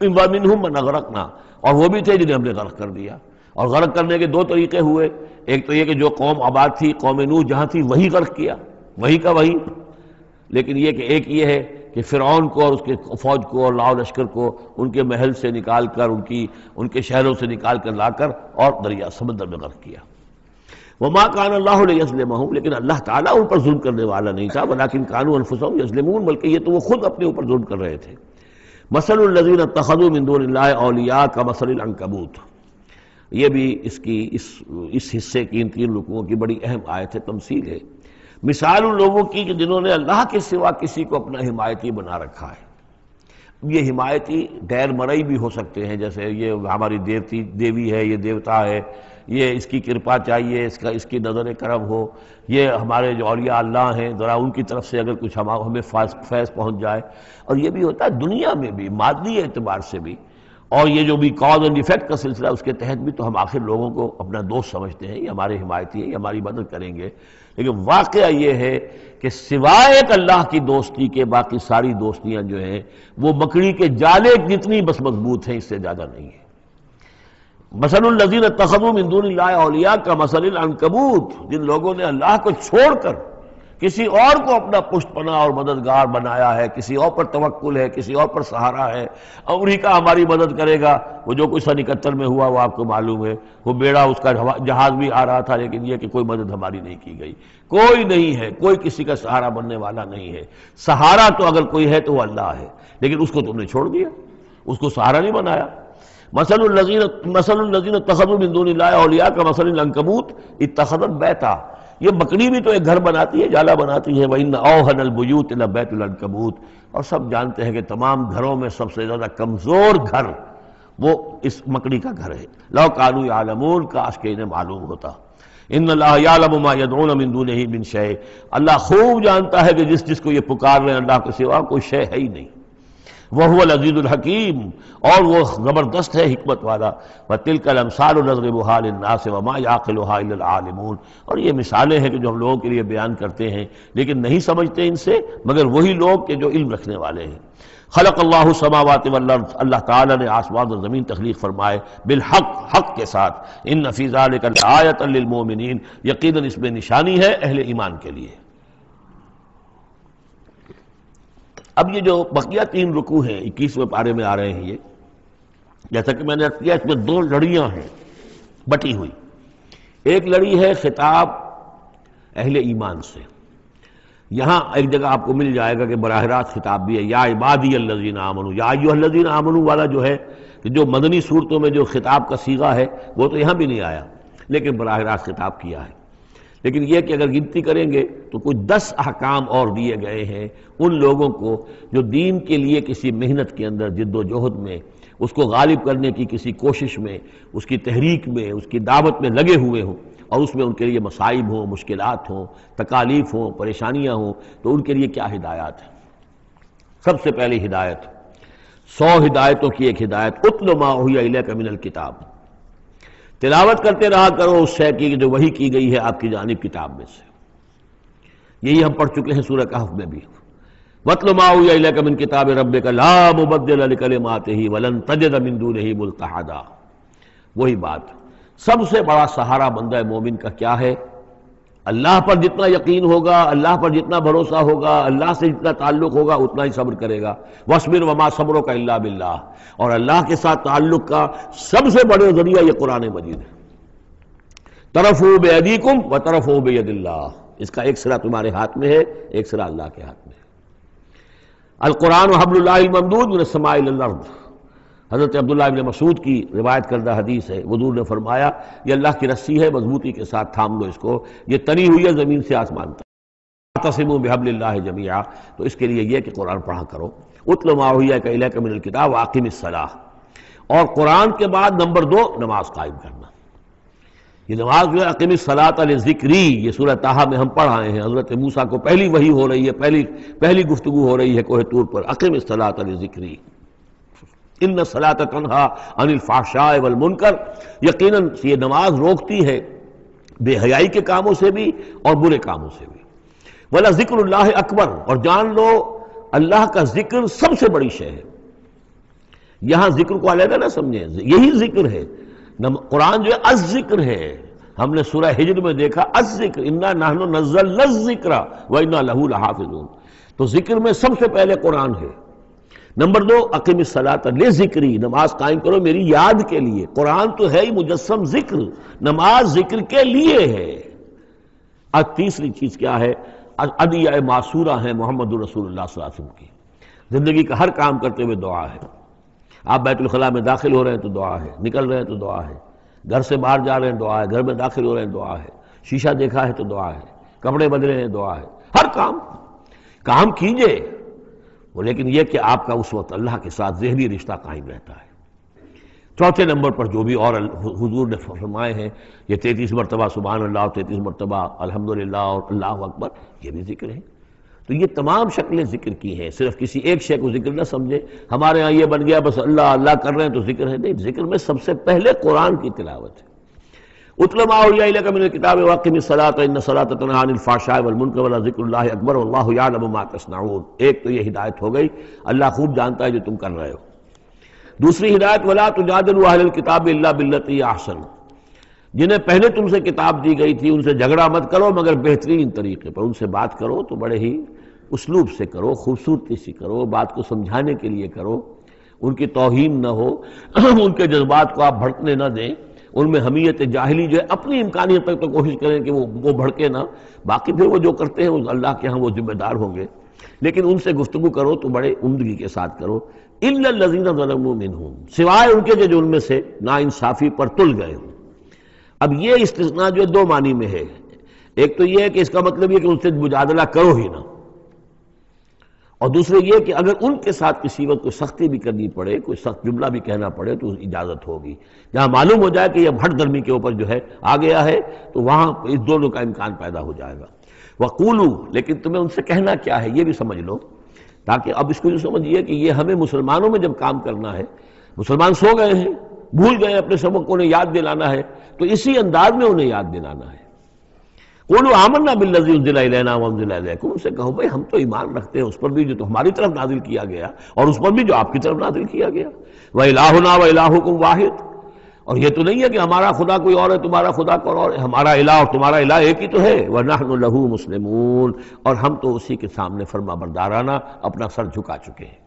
ومنہم من اغرقنا، اور وہ بھی تھے جنہیں ہم نے غرق کر دیا، اور غرق کرنے کے 2 طریقے ہوئے، ایک تو یہ کہ جو قوم آباد تھی، قوم نوح جہاں تھی وہی غرق کیا، وہی کا وہی، لیکن یہ کہ ایک یہ ہے کہ فرعون کو اور اس کے فوج کو اور لاؤ لشکر کو ان کے محل سے نکال کر، ان کے شہروں سے نکال کر لا کر اور دریا سمندر میں غرق کیا۔ وما كان الله ليظلمهم، لیکن اللہ تعالیٰ ان پر ظلم کرنے والا نہیں تھا، ولكن كانوا انفسهم يظلمون، بلکہ یہ تو وہ خود اپنے اوپر ظلم کر رہے تھے۔ مثل الذين اتخذوا من دون الله اولیاء كمثل العنكبوت، یہ بھی اس حصے کی ان 3 رکوعوں کی بڑی اہم آیت ہے، تمثیل ہے۔ مثال ان لوگوں کی کہ جنہوں نے اللہ کے سوا کسی کو اپنا حمایتی بنا رکھا ہے۔ یہ حمایتی غیر مرئی بھی ہو سکتے ہیں، جیسے یہ ہماری دیوی ہے، یہ دیوتا ہے، یہ اس کی کرپا چاہیے، اس کی نظر کرم ہو، یہ ہمارے جو اولیاء اللہ ہیں ذرا ان کی طرف سے اگر کچھ ہمیں فیض پہنچ جائے۔ اور یہ بھی ہوتا ہے دنیا میں بھی، مادی اعتبار سے بھی، اور یہ جو بھی کاز اینڈ ایفیکٹ کا سلسلہ اس کے تحت بھی، تو ہم آخر لوگوں کو اپنا دوست سمجھتے ہیں، یہ ہمارے حمایتی ہیں، یہ ہماری مدد کریں گے، لیکن واقعہ یہ ہے کہ سوائے ایک اللہ کی دوستی کے باقی ساری دوستیاں جو ہیں وہ مکڑی کے جالے جتنی بس مضبوط ہیں، اس سے زیادہ نہیں ہے۔ مثل الذین اتخذوا من دون اللہ اولیاء کمثل العنکبوت، جن لوگوں نے اللہ کو چھوڑ کر کسی اور کو اپنا پشت پناہ اور مددگار بنایا ہے، کسی اور پر توکل ہے، کسی اور پر سہارا ہے، امریکہ ہماری مدد کرے گا۔ وہ جو کچھ 71 میں ہوا وہ آپ کو معلوم ہے، وہ بیڑا اس کا جہاز بھی آ رہا تھا، لیکن یہ کہ کوئی مدد ہماری نہیں کی گئی، کوئی نہیں ہے، کوئی کسی کا سہارا بننے والا نہیں ہے۔ سہارا تو اگر کوئی ہے تو وہ اللہ ہے، لیکن اس کو تم نے چھوڑ دیا، اس کو سہارا نہیں بنایا۔ مثل الذین اتخذوا من دون اللہ اولیاء کمثل العنکبوت اتخذت بیتا، یہ بکری بھی تو ایک گھر بناتی ہے، جالا بناتی ہے، وَإِنَّ أَوْهَنَ الْبُيُوتِ لَبَيْتُ الْعَنكَبُوتِ، اور سب جانتے ہیں کہ تمام گھروں میں سب سے زیادہ کمزور گھر وہ اس مکڑی کا گھر ہے۔ لَوْ كَانُوا يَعْلَمُونَ، کاش کہ انہیں معلوم ہوتا۔ ان اللہ یعلم ما یدعون من دونہ من شیء، اللہ خوب جانتا ہے کہ جس کو یہ پکار رہے ہیں اللہ کے سوا کوئی شے ہے ہی نہیں۔ وَهُوَ الْعَزِيزُ الْحَكِيمُ، اور وہ زبردست ہے حکمت والا۔ وَتِلْكَ الْأَمْثَالُ نَضْرِبُهَا لِلنَّاسِ وَمَا يَعْقِلُهَا إِلَّا الْعَالِمُونَ، اور یہ مثالیں ہیں کہ جو ہم لوگوں کے لیے بیان کرتے ہیں لیکن نہیں سمجھتے ان سے مگر وہی لوگ کہ جو علم رکھنے والے ہیں۔ خلق اللہ السماوات والارض، اللہ تعالیٰ نے آسمان اور زمین تخلیق فرمائے بالحق، حق کے ساتھ۔ ان فی ذلک لآیۃ للمؤمنین، یقیناً اس میں نشانی ہے اہل ایمان کے لیے۔ اب یہ جو بقیہ 3 رکوع ہیں 21ویں پارے میں آ رہے ہیں، یہ جیسا کہ میں نے عرض کیا اس میں 2 لڑیاں ہیں بٹی ہوئی۔ ایک لڑی ہے خطاب اہل ایمان سے، یہاں ایک جگہ آپ کو مل جائے گا کہ براہ راست خطاب بھی ہے، یا عبادی الذین آمنوا، یا ایھا الذین آمنوا والا جو ہے کہ جو مدنی صورتوں میں جو خطاب کا صیغہ ہے وہ تو یہاں بھی نہیں آیا لیکن براہ راست خطاب کیا ہے۔ لیکن یہ کہ اگر گنتی کریں گے تو کچھ 10 احکام اور دیے گئے ہیں ان لوگوں کو جو دین کے لیے کسی محنت کے اندر جد و جہد میں، اس کو غالب کرنے کی کسی کوشش میں، اس کی تحریک میں، اس کی دعوت میں لگے ہوئے ہوں، اور اس میں ان کے لیے مصائب ہوں، مشکلات ہوں، تکالیف ہوں، پریشانیاں ہوں، تو ان کے لیے کیا ہدایات ہیں۔ سب سے پہلی ہدایت 100 ہدایتوں کی ایک ہدایت، اتل ما اوحی الیک من الکتاب، تلاوت کرتے رہا کرو اس شے کی جو وحی کی گئی ہے آپ کی جانب کتاب میں سے۔ یہی ہم پڑھ چکے ہیں سورہ کہف میں بھی، وَاتْلُ مَا أُوحِیَ إِلَيْکَ مِن کِتَابِ رَبِّکَ لَا مُبَدِّلَ لِکَلِمَاتِهِ وَلَن تَجِدَ مِن دُونِهِ مُلْتَحَدًا۔ وہی بات، سب سے بڑا سہارا بندہ مومن کا کیا ہے؟ اللہ پر جتنا یقین ہوگا، اللہ پر جتنا بھروسہ ہوگا، اللہ سے جتنا تعلق ہوگا اتنا ہی صبر کرے گا۔ وَاصْبِرْ وَمَا صَبْرُكَ إِلَّا بِاللَّهِ، اور اللہ کے ساتھ تعلق کا سب سے بڑے ذریعہ یہ قرآن مجید ہے۔ طرفوا بِأَيْدِيكُمْ وَطَرَفُوا بِيَدِ اللَّهِ، اس کا ایک سرا تمہارے ہاتھ میں ہے، ایک سرا اللہ کے ہاتھ میں ہے۔ القرآن حبل اللہ الممدود من السماء إلى الأرض، حضرت عبداللہ ابن مسعود کی روایت کردہ حدیث ہے، حضور نے فرمایا یہ اللہ کی رسی ہے، مضبوطی کے ساتھ تھام لو اس کو، یہ تنی ہوئی ہے زمین سے آسمان تک۔ واعتصموا بحبل اللہ جميعا، تو اس کے لیے یہ کہ قرآن پڑھا کرو۔ اتل ما اوحی الیک من الکتاب واقم الصلاۃ، اور قرآن کے بعد نمبر 2 نماز قائم کرنا۔ یہ نماز جو ہے اقم الصلاۃ لذکری، یہ سورہ طٰہٰ میں ہم پڑھ آئے ہیں، حضرت موسیٰ کو پہلی وحی ہو رہی ہے، پہلی گفتگو ہو رہی ہے کوہ طور پر، اقم الصلاۃ لذکری ان الصلاۃ تنہی عن الفحشاء والمنکر، یقیناً یہ نماز روکتی ہے بے حیائی کے کاموں سے بھی اور برے کاموں سے بھی۔ وَلَذِکْرُ اللَّہِ اکبر، اور جان لو اللہ کا ذکر سب سے بڑی شے ہے۔ یہاں ذکر کو علیحدہ نہ سمجھیں، یہی ذکر ہے۔ قرآن جو ہے الذکر ہے، ہم نے سورہ ہجر میں دیکھا الذکر، انا نحن نزلنا الذکر وانا لہ لحافظون، تو ذکر میں سب سے پہلے قرآن ہے۔ نمبر 2 اقم الصلاۃ لذکری، نماز قائم کرو میری یاد کے لیے۔ قرآن تو ہے ہی مجسم ذکر، نماز ذکر کے لیے ہے۔ اب تیسری چیز کیا ہے؟ ادعیہ معصورہ ہیں محمد رسول اللہ صلی اللہ علیہ وسلم کی، زندگی کا ہر کام کرتے ہوئے دعا ہے۔ آپ بیت الخلاء میں داخل ہو رہے ہیں تو دعا ہے، نکل رہے ہیں تو دعا ہے، گھر سے باہر جا رہے ہیں دعا ہے، گھر میں داخل ہو رہے ہیں دعا ہے، شیشہ دیکھا ہے تو دعا ہے، کپڑے بدلے ہیں دعا ہے، ہر کام کیجئے، لیکن یہ کہ آپ کا اس وقت اللہ کے ساتھ ذہنی رشتہ قائم رہتا ہے۔ چوتھے نمبر پر جو بھی اور حضور نے فرمائے ہیں، یہ 33 مرتبہ سبحان اللہ اور 33 مرتبہ الحمدللہ اور اللہ اکبر، یہ بھی ذکر ہے۔ تو یہ تمام شکلیں ذکر کی ہیں، صرف کسی ایک شے کو ذکر نہ سمجھے ہمارے ہاں یہ بن گیا بس اللہ اللہ کر رہے ہیں تو ذکر ہے، نہیں، ذکر میں سب سے پہلے قرآن کی تلاوت ہے۔ اتل ما اوحی الیک من الکتاب واقم الصلاۃ ان الصلاۃ تنہی عن الفحشاء والمنکر ولذکر اللہ اکبر واللہ یعلم ما تصنعون۔ ایک تو یہ ہدایت ہو گئی، اللہ خوب جانتا ہے جو تم کر رہے ہو۔ دوسری ہدایت ولا تجادلوا اہل الکتاب الا باللتی احسن، جنہیں پہلے تم سے کتاب دی گئی تھی ان سے جھگڑا مت کرو مگر بہترین طریقے پر، ان سے بات کرو تو بڑے ہی اسلوب سے کرو، خوبصورتی سے کرو، بات کو سمجھانے کے لیے کرو، ان کی توہین نہ ہو، ان کے جذبات کو آپ بھڑکنے نہ دیں، ان میں حمیت جاہلی جو ہے اپنی امکانیت تک تو کوشش کریں کہ وہ بھڑکے نہ، باقی پھر وہ جو کرتے ہیں اللہ کے ہاں وہ ذمہ دار ہوں گے۔ لیکن ان سے گفتگو کرو تو بڑے عمدگی کے ساتھ کرو. الا الذین ظلموا منہم، سوائے ان کے جو ان میں سے ناانصافی پر تل گئے ہوں. اب یہ استثناء جو دو معنی میں ہے. ایک تو یہ ہے کہ اس کا مطلب یہ کہ ان سے مجادلہ کرو ہی نہ، اور دوسرے یہ کہ اگر ان کے ساتھ کسی وقت کوئی سختی بھی کرنی پڑے، کوئی سخت جملہ بھی کہنا پڑے تو اجازت ہوگی. جہاں معلوم ہو جائے کہ یہ ہٹ درمی کے اوپر جو ہے آ گیا ہے تو وہاں اس دونوں کا امکان پیدا ہو جائے گا. وَقُولُوا، لیکن تمہیں ان سے کہنا کیا ہے یہ بھی سمجھ لو، تاکہ اب اس کو یہ سمجھیے کہ یہ ہمیں مسلمانوں میں جب کام کرنا ہے، مسلمان سو گئے ہیں، بھول گئے اپنے سبق کو، انہیں یاد دلانا ہے تو اسی انداز میں انہیں یاد دلانا ہے. قولوا آمنا بالذی انزل الینا وانزل الیکم، ان سے کہو بھائی ہم تو ایمان رکھتے ہیں اس پر بھی جو تو ہماری طرف نازل کیا گیا اور اس پر بھی جو آپ کی طرف نازل کیا گیا. وَإِلَٰهُنَا وَإِلَٰهُكُمْ وَاحِدٌ، اور یہ تو نہیں ہے کہ ہمارا خدا کوئی اور ہے تمہارا خدا کوئی اور ہے، ہمارا الہ اور تمہارا الہ ایک ہی تو ہے. وَنَحْنُ لَهُ مُسْلِمُونَ، اور ہم تو اسی کے سامنے فرما بردارانہ اپنا سر جھکا چکے ہیں.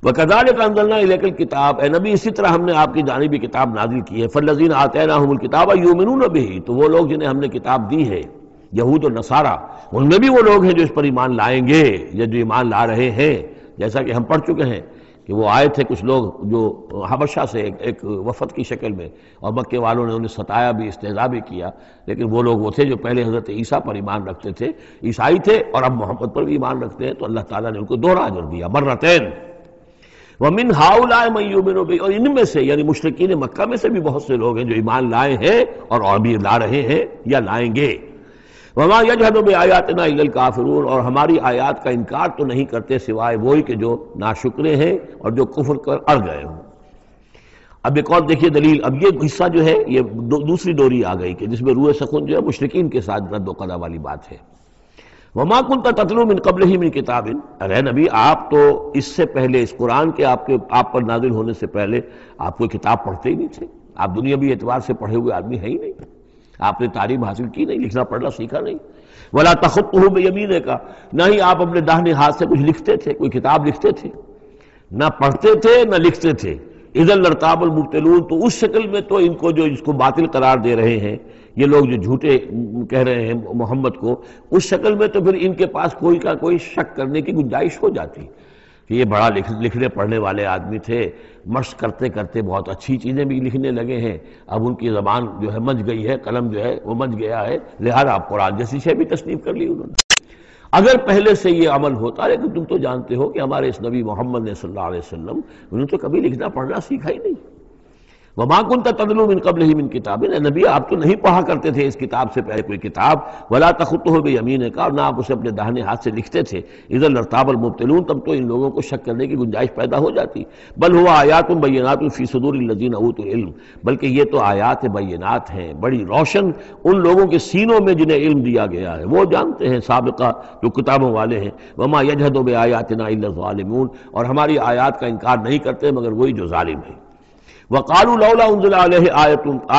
وَكَذَلِكَ أَنزَلْنَا إِلَيْكَ الْكِتَابَ، اے نبی اسی طرح ہم نے آپ کی جانب یہ کتاب نازل کی ہے. فَالَّذِينَ آتَيْنَاهُمُ الْكِتَابَ يُؤْمِنُونَ بِهِ، تو وہ لوگ جنہیں ہم نے کتاب دی ہے، یہود و نصارہ، ان میں بھی وہ لوگ ہیں جو اس پر ایمان لائیں گے یا جو ایمان لا رہے ہیں. جیسا کہ ہم پڑھ چکے ہیں کہ وہ آئے تھے کچھ لوگ جو حبشہ سے ایک وفد کی شکل میں، اور مکے والوں نے انہیں ستایا بھی، استہزاء بھی کیا، لیکن وہ لوگ وہ تھے جو پہلے حضرت عیسیٰ پر ایمان رکھتے تھے، عیسائی تھے، اور اب محمد پر بھی ایمان رکھتے ہیں. تو اللہ تعالیٰ نے ان کو دوہرا اجر دیا، مرتين. وَمِنْ هَؤُلَاءِ مَن يُؤْمِنُ بِهِ، اور ان میں سے یعنی مشرکین مکہ میں سے بھی بہت سے لوگ ہیں جو ایمان لائے ہیں اور ابھی لا رہے ہیں یا لائیں گے. وَمَا يَجْحَدُ بِآيَاتِنَا إِلَّا الْكَافِرُونَ، اور ہماری آیات کا انکار تو نہیں کرتے سوائے وہی کہ جو ناشکرے ہیں اور جو کفر کر اڑ گئے ہوں. اب ایک اور دیکھیے دلیل. اب یہ حصہ جو ہے یہ دوسری ڈوری آ گئی کہ جس میں روح سخن جو ہے مشرکین کے ساتھ رد و قضا والی بات ہے. وَمَا كُنْتَ تَتْلُو مِن قَبْلِهِ مِن كِتَابٍ، ارے نبی آپ تو اس سے پہلے، اس قرآن کے آپ پر نازل ہونے سے پہلے آپ کوئی کتاب پڑھتے ہی نہیں تھے. آپ دنیاوی اعتبار سے پڑھے ہوئے آدمی ہے ہی نہیں، آپ نے تعلیم حاصل کی نہیں، لکھنا پڑھنا سیکھا نہیں. وَلَا تَخُطُّهُ بِيَمِينِكَ، نہ ہی آپ اپنے داہنے ہاتھ سے کچھ لکھتے تھے، کوئی کتاب لکھتے تھے، نہ پڑھتے تھے نہ لکھتے تھے. اِذًا لَارْتَابَ الْمُبْطِلُونَ، تو اس شکل میں تو ان کو جو اس کو باطل قرار دے رہے ہیں یہ لوگ جو جھوٹے کہہ رہے ہیں محمد کو، اس شکل میں تو پھر ان کے پاس کوئی کا کوئی شک کرنے کی گنجائش ہو جاتی کہ یہ بڑا لکھنے پڑھنے والے آدمی تھے، مشق کرتے کرتے بہت اچھی چیزیں بھی لکھنے لگے ہیں، اب ان کی زبان جو ہے منج گئی ہے، قلم جو ہے وہ منج گیا ہے، لہذا اب قرآن جیسی شے بھی تصنیف کر لی انہوں نے. اگر پہلے سے یہ عمل ہوتا، لیکن تم تو جانتے ہو کہ ہمارے اس نبی محمد نے صلی اللہ علیہ وسلم انہوں نے تو کبھی لکھنا پڑھنا سیکھا ہی نہیں. وَمَا كُنْتَ تَتْلُو مِن قَبْلِهِ مِن كِتَابٍ، اے نبی آپ تو نہیں پڑھا کرتے تھے اس کتاب سے پہلے کوئی کتاب. وَلَا تَخُطُّهُ بِيَمِينِكَ، اور نہ آپ اسے اپنے داہنے ہاتھ سے لکھتے تھے. اِذًا لَارْتَابَ الْمُبْطِلُونَ، تب تو ان لوگوں کو شک کرنے کی گنجائش پیدا ہو جاتی. بل هُوَ آیاتٌ بَيِّنَاتٌ فِي صُدُورِ الَّذِينَ أُوتُوا الْعِلْمَ، بلکہ یہ تو آیات بینات ہیں، بڑی روشن ان لوگوں کے سینوں میں جنہیں علم دیا گیا ہے، وہ جانتے ہیں سابقہ جو کتابوں والے ہیں. وَمَا يَجْحَدُ بِآيَاتِنَا إِلَّا الظَّالِمُونَ، اور ہماری آیات کا انکار نہیں کرتے مگر وہی جو ظالم ہیں. وَقَالُوا لَوْلَا أُنزِلَ عَلَيْهِ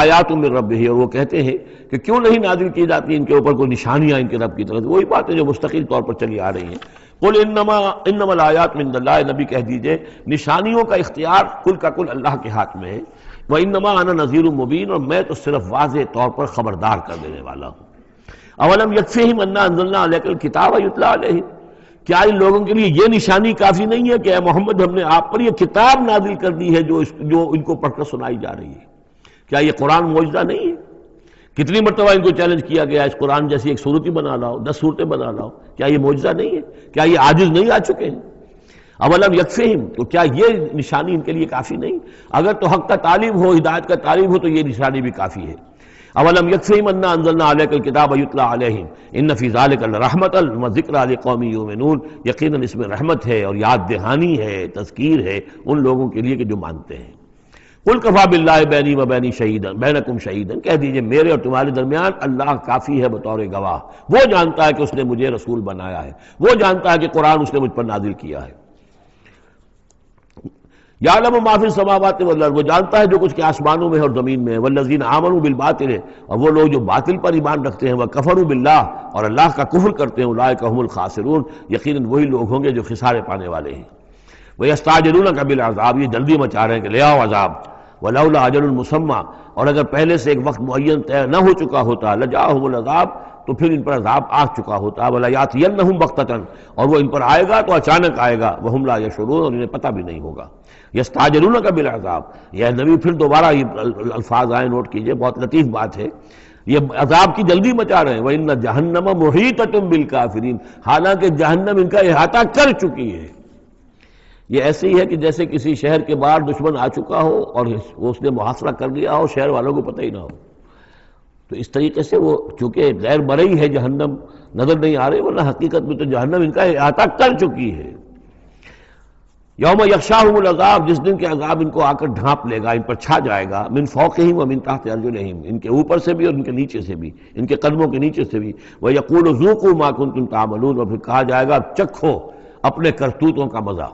آیَاتٌ مِّن رَّبِّهِ، اور وہ کہتے ہیں کہ کیوں نہیں نازل کی جاتی ان کے اوپر کوئی نشانیاں ان کے رب کی طرف. وہی باتیں جو مستقل طور پر چلی آ رہی ہیں. قُلْ إِنَّمَا الْآيَاتُ مِنْ اللَّهِ، نبی کہہ دیجئے نشانیوں کا اختیار کل کا کل اللہ کے ہاتھ میں ہے. وَإِنَّمَا أَنَا نَذِيرٌ مُّبِينٌ، اور میں تو صرف واضح طور پر خبردار کر دینے والا ہوں. أَوَلَمْ يَكْفِهِمْ أَنَّا أَنزَلْنَا عَلَيْكَ الْكِتَابَ يُتْلَىٰ عَلَيْهِمْ، کیا ان لوگوں کے لیے یہ نشانی کافی نہیں ہے کہ اے محمد ہم نے آپ پر یہ کتاب نازل کر دی ہے جو ان کو پڑھ کر سنائی جا رہی ہے؟ کیا یہ قرآن معجزہ نہیں ہے؟ کتنی مرتبہ ان کو چیلنج کیا گیا اس قرآن جیسی ایک صورت ہی بنا لاؤ، 10 صورتیں بنا لاؤ، کیا یہ معجزہ نہیں ہے؟ کیا یہ عاجز نہیں آ چکے ہیں؟ اولم یکفہم، تو کیا یہ نشانی ان کے لیے کافی نہیں؟ اگر تو حق کا طالب ہو، ہدایت کا طالب ہو تو یہ نشانی بھی کافی ہے. اولم یکفہم انا انزلنا علیک الکتاب یتلی علیہم ان فی ذلک لرحمۃ وذکری لقوم یؤمنون، یقیناً اس میں رحمت ہے اور یاد دہانی ہے، تذکیر ہے ان لوگوں کے لیے کہ جو مانتے ہیں. قل کفی باللہ بینی و بین شہیدا بینکم شہیدا، کہہ دیجئے میرے اور تمہارے درمیان اللہ کافی ہے بطور گواہ. وہ جانتا ہے کہ اس نے مجھے رسول بنایا ہے، وہ جانتا ہے کہ قرآن اس نے مجھ پر نازل کیا ہے. یعلم ما فی السماوات والارض، وہ جانتا ہے جو کچھ کے آسمانوں میں ہے اور زمین میں ہے. والذین آمنوا بالباطل، اور وہ لوگ جو باطل پر ایمان رکھتے ہیں، وکفروا باللہ، اور اللہ کا کفر کرتے ہیں، اولئک هم الخاسرون، یقیناً وہی لوگ ہوں گے جو خسارے پانے والے ہیں. ویستعجلونک بالعذاب، یہ جلدی مچا رہے ہیں کہ لے آؤ عذاب. ولولا اجل مسمى، اور اگر پہلے سے ایک وقت معین طے نہ ہو چکا ہوتا، لجاءہم العذاب، تو پھر ان پر عذاب آ چکا ہوتا، ولا یاتینہم بغتۃ، اور وہ ان پر آئے گا تو اچانک آئے گا، وہم لا یشعرون، اور انہیں پتہ بھی نہیں ہوگا۔ یستعجلونک بالعذاب، یہ نبی پھر دوبارہ یہ الفاظ آئے، نوٹ کیجئے، بہت لطیف بات ہے، یہ عذاب کی جلدی مچا رہے ہیں۔ وَإِنَّ جَهَنَّمَ مُحِيطَةٌ بِالْكَافِرِينَ، حالانکہ جہنم ان کا احاطہ کر چکی ہے۔ یہ ایسے ہی ہے کہ جیسے کسی شہر کے باہر دشمن آ چکا ہو اور اس نے محاصرہ کر لیا ہو، شہر والوں کو پتہ ہی نہ ہو۔ تو اس طریقے سے وہ چونکہ غیر مرئی ہے جہنم، نظر نہیں آ رہی، ورنہ حقیقت میں تو جہنم ان کا احاطہ کر چکی ہے۔ یوم یغشاہم العذاب، جس دن کے عذاب ان کو آ کر ڈھانپ لے گا، ان پر چھا جائے گا، من فوقہم و من تحت ارجلہم، ان کے اوپر سے بھی اور ان کے نیچے سے بھی، ان کے قدموں کے نیچے سے بھی۔ وَيَقُولُ ذُوقُوا مَا كُنتُمْ تَعْمَلُونَ، اور پھر کہا جائے گا چکھو اپنے کرتوتوں کا مزہ۔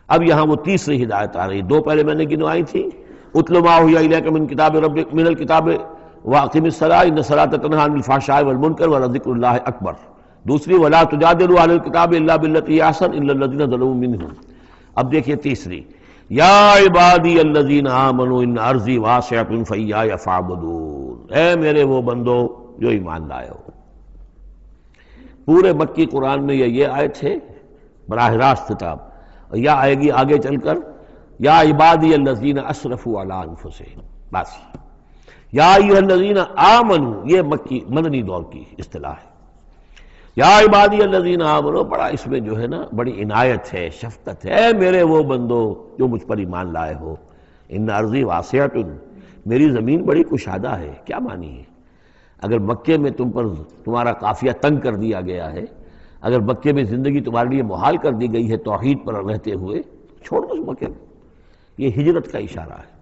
اب یہاں وہ تیسری ہدایت آ رہی، دو پہلے میں نے گنوائی تھی، اتل ما اوحی الیک من کتاب ربک من الکتاب واقم الصلاۃ ان الصلاۃ تنہی عن الفحشاء والمنکر ولذکر اللہ اکبر۔ دوسری ولا تجادلوا اہل الکتاب الا بالتی احسن الا الذین ظلموا منہم۔ اب دیکھیے تیسری، یا عبادی الذین آمنوا ان ارضی واسعۃ فایای فاعبدون، اے میرے وہ بندو جو ایمان لائے ہو۔ پورے مکی قرآن میں یہ آیت ہے براہ راست خطاب، یا آئے گی آگے چل کر یا عبادی الذین اسرفوا علی انفسہم، بس یا ایھا الذین آمنوا، یہ مکی مدنی دور کی اصطلاح ہے۔ یا عبادی الذین آمنوا، بڑا اس میں جو ہے نا بڑی عنایت ہے، شفقت ہے، اے میرے وہ بندو جو مجھ پر ایمان لائے ہو، ان ارضی واسعۃ، میری زمین بڑی کشادہ ہے۔ کیا معنی ہے؟ اگر مکے میں تم پر تمہارا قافیہ تنگ کر دیا گیا ہے، اگر مکے میں زندگی تمہارے لیے محال کر دی گئی ہے توحید پر رہتے ہوئے، چھوڑ دو اس مکے کو۔ یہ ہجرت کا اشارہ ہے،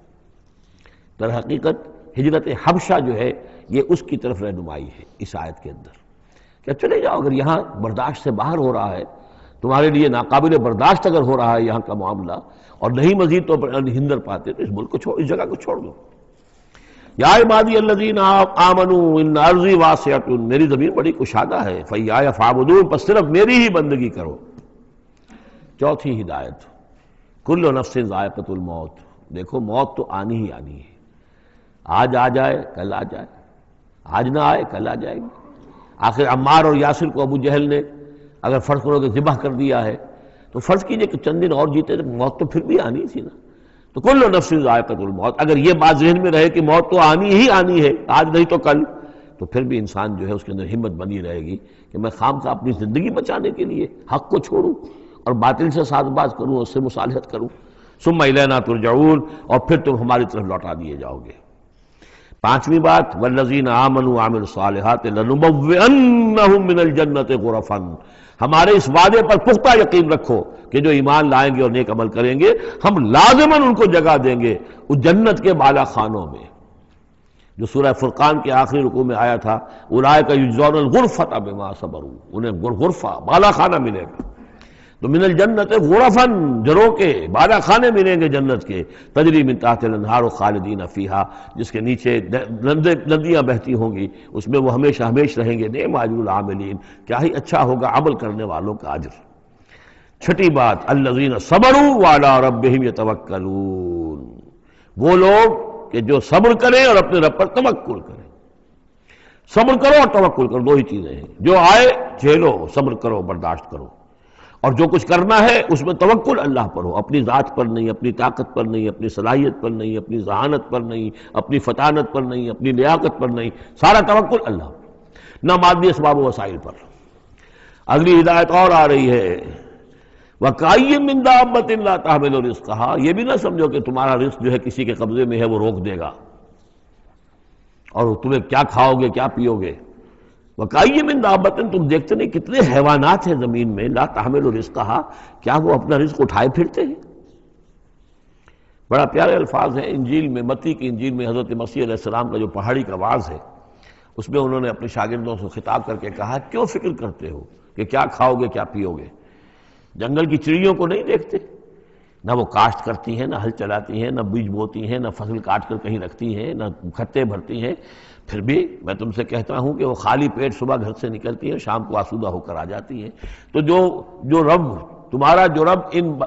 در حقیقت ہجرت حبشہ جو ہے یہ اس کی طرف رہنمائی ہے اس آیت کے اندر، کہ چلے جاؤ، اگر یہاں برداشت سے باہر ہو رہا ہے، تمہارے لیے ناقابل برداشت اگر ہو رہا ہے یہاں کا معاملہ، اور نہیں مزید تو ہندر پاتے، تو اس ملک کو چھوڑ، اس جگہ کو چھوڑ دو۔ یا عبادی الذین آمنوا ان ارضی واسعۃ، میری زمین بڑی کشادہ ہے، فایای فاعبدون، پس صرف میری ہی بندگی کرو۔ چوتھی ہدایت، کل نفس ذائقۃ الموت، دیکھو موت تو آنی ہی آنی ہے، آج آ جائے کل آ جائے، آج نہ آئے کل آ جائے گی۔ آخر عمار اور یاسر کو ابو جہل نے اگر فرض کرو کہ ذبح کر دیا ہے، تو فرض کیجئے کہ چند دن اور جیتے تو موت تو پھر بھی آنی تھی نا۔ تو کل نفس ذائقۃ الموت، اگر یہ بات ذہن میں رہے کہ موت تو آنی ہی آنی ہے، آج نہیں تو کل، تو پھر بھی انسان جو ہے اس کے اندر ہمت بنی رہے گی کہ میں خامخواہ اپنی زندگی بچانے کے لیے حق کو چھوڑوں اور باطل سے ساز باز کروں، اس سے مصالحت کروں۔ ثم الینا ترجعون، اور پھر تم ہماری طرف لوٹا دیے جاؤ گے۔ پانچویں بات، والذین آمنوا وعملوا الصالحات لنبوئنہم من الجنۃ غرفا، ہمارے اس وعدے پر پختہ یقین رکھو کہ جو ایمان لائیں گے اور نیک عمل کریں گے، ہم لازماً ان کو جگہ دیں گے اس جنت کے بالا خانوں میں، جو سورہ فرقان کے آخری رکوع میں آیا تھا، اولئک یجزون الغرفۃ بما صبروا، انہیں غرفہ بالا خانہ ملے گا۔ تو من الجنت غرفا، جروں کے بالا خانے ملیں گے جنت کے، تجری من تحت الانہار خالدین فیہا، جس کے نیچے ندیاں بہتی ہوں گی، اس میں وہ ہمیشہ ہمیش رہیں گے۔ نعم اجر العاملین، کیا ہی اچھا ہوگا عمل کرنے والوں کا اجر۔ چھٹی بات، الذین صبروا وعلی ربہم یتوکلون، وہ لوگ کہ جو صبر کریں اور اپنے رب پر توکل کریں۔ صبر کرو اور توکل کرو، دو ہی چیزیں ہیں، جو آئے جھیلو، صبر کرو، برداشت کرو، اور جو کچھ کرنا ہے اس میں توکل اللہ پر ہو، اپنی ذات پر نہیں، اپنی طاقت پر نہیں، اپنی صلاحیت پر نہیں، اپنی ذہانت پر نہیں، اپنی فطانت پر نہیں، اپنی لیاقت پر نہیں، سارا توکل اللہ پر، نہ مادی اسباب و وسائل پر۔ اگلی ہدایت اور آ رہی ہے، وَكَأَيٍّ مِّن دَابَّةٍ لَا تَحْمِلُ رِزْقَهَا، یہ بھی نہ سمجھو کہ تمہارا رزق جو ہے کسی کے قبضے میں ہے وہ روک دے گا، اور تمہیں کیا کھاؤ گے کیا پیو گے۔ وَكَأَيٍّ مِّن دَابَّةٍ، تم دیکھتے نہیں کتنے حیوانات ہیں زمین میں، لا تحمل رزقها، کیا وہ اپنا رزق اٹھائے پھرتے ہیں؟ بڑا پیارے الفاظ ہیں انجیل میں، متی کی انجیل میں حضرت مسیح علیہ السلام کا جو پہاڑی کا واعظ ہے، اس میں انہوں نے اپنے شاگردوں سے خطاب کر کے کہا، کیوں فکر کرتے ہو کہ کیا کھاؤ گے کیا پیو گے؟ جنگل کی چڑیوں کو نہیں دیکھتے؟ نہ وہ کاشت کرتی ہیں، نہ ہل چلاتی ہیں، نہ بیج بوتی ہیں، نہ فصل کاٹ کر کہیں رکھتی ہیں، نہ کھتے بھرتی ہیں، پھر بھی میں تم سے کہتا ہوں کہ وہ خالی پیٹ صبح گھر سے نکلتی ہیں، شام کو آسودہ ہو کر آ جاتی ہیں۔ تو جو رب تمہارا جو رب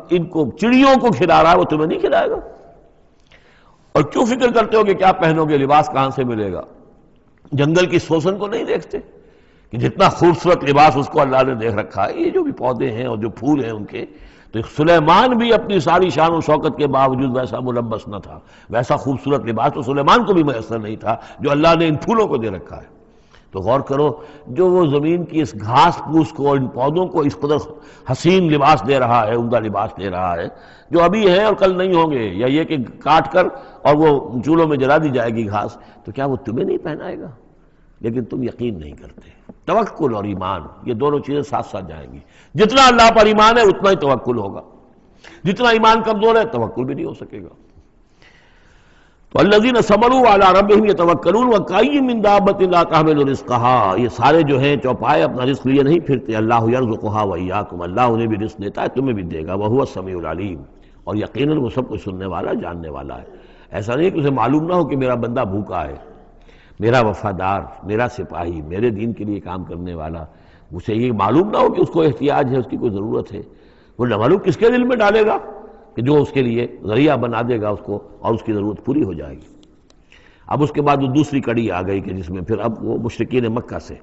ان کو چڑیوں کو کھلا رہا ہے وہ تمہیں نہیں کھلائے گا؟ اور کیوں فکر کرتے ہو کہ کیا پہنو گے، لباس کہاں سے ملے گا؟ جنگل کی سوسن کو نہیں دیکھتے کہ جتنا خوبصورت لباس اس کو اللہ نے دیکھ رکھا ہے؟ یہ جو بھی پودے ہیں اور جو پھول ہیں ان کے، تو سلیمان بھی اپنی ساری شان و شوکت کے باوجود ویسا ملبس نہ تھا، ویسا خوبصورت لباس تو سلیمان کو بھی میسر نہیں تھا جو اللہ نے ان پھولوں کو دے رکھا ہے۔ تو غور کرو، جو وہ زمین کی اس گھاس پھوس کو، ان پودوں کو اس قدر حسین لباس دے رہا ہے، عمدہ لباس دے رہا ہے، جو ابھی ہیں اور کل نہیں ہوں گے، یا یہ کہ کاٹ کر اور وہ چولہوں میں جلا دی جائے گی گھاس، تو کیا وہ تمہیں نہیں پہنائے گا؟ لیکن تم یقین نہیں کرتے۔ توکل اور ایمان، یہ دونوں چیزیں ساتھ ساتھ جائیں گی۔ جتنا اللہ پر ایمان ہے اتنا ہی توکل ہوگا، جتنا ایمان کمزور ہے توکل بھی نہیں ہو سکے گا۔ تو الذین صبروا علی ربہم یتوکلون وکأی من دابۃ لا تحمل رزقها، یہ سارے جو ہیں چوپائے اپنا رزق لیے نہیں پھرتے، اللہ یرزقها وإیاکم، اللہ انہیں بھی رزق دیتا ہے، تمہیں بھی دے گا، وہو السمیع العلیم، اور یقیناً وہ سب کچھ سننے والا، جاننے والا ہے۔ ایسا نہیں کہ اسے معلوم نہ ہو کہ میرا بندہ بھوکا ہے، میرا وفادار، میرا سپاہی، میرے دین کے لیے کام کرنے والا، اسے یہ معلوم نہ ہو کہ اس کو احتیاج ہے، اس کی کوئی ضرورت ہے۔ وہ نہ معلوم کس کے دل میں ڈالے گا کہ جو اس کے لیے ذریعہ بنا دے گا اس کو، اور اس کی ضرورت پوری ہو جائے گی۔ اب اس کے بعد وہ دوسری کڑی آ گئی کہ جس میں پھر اب وہ مشرکین مکہ سے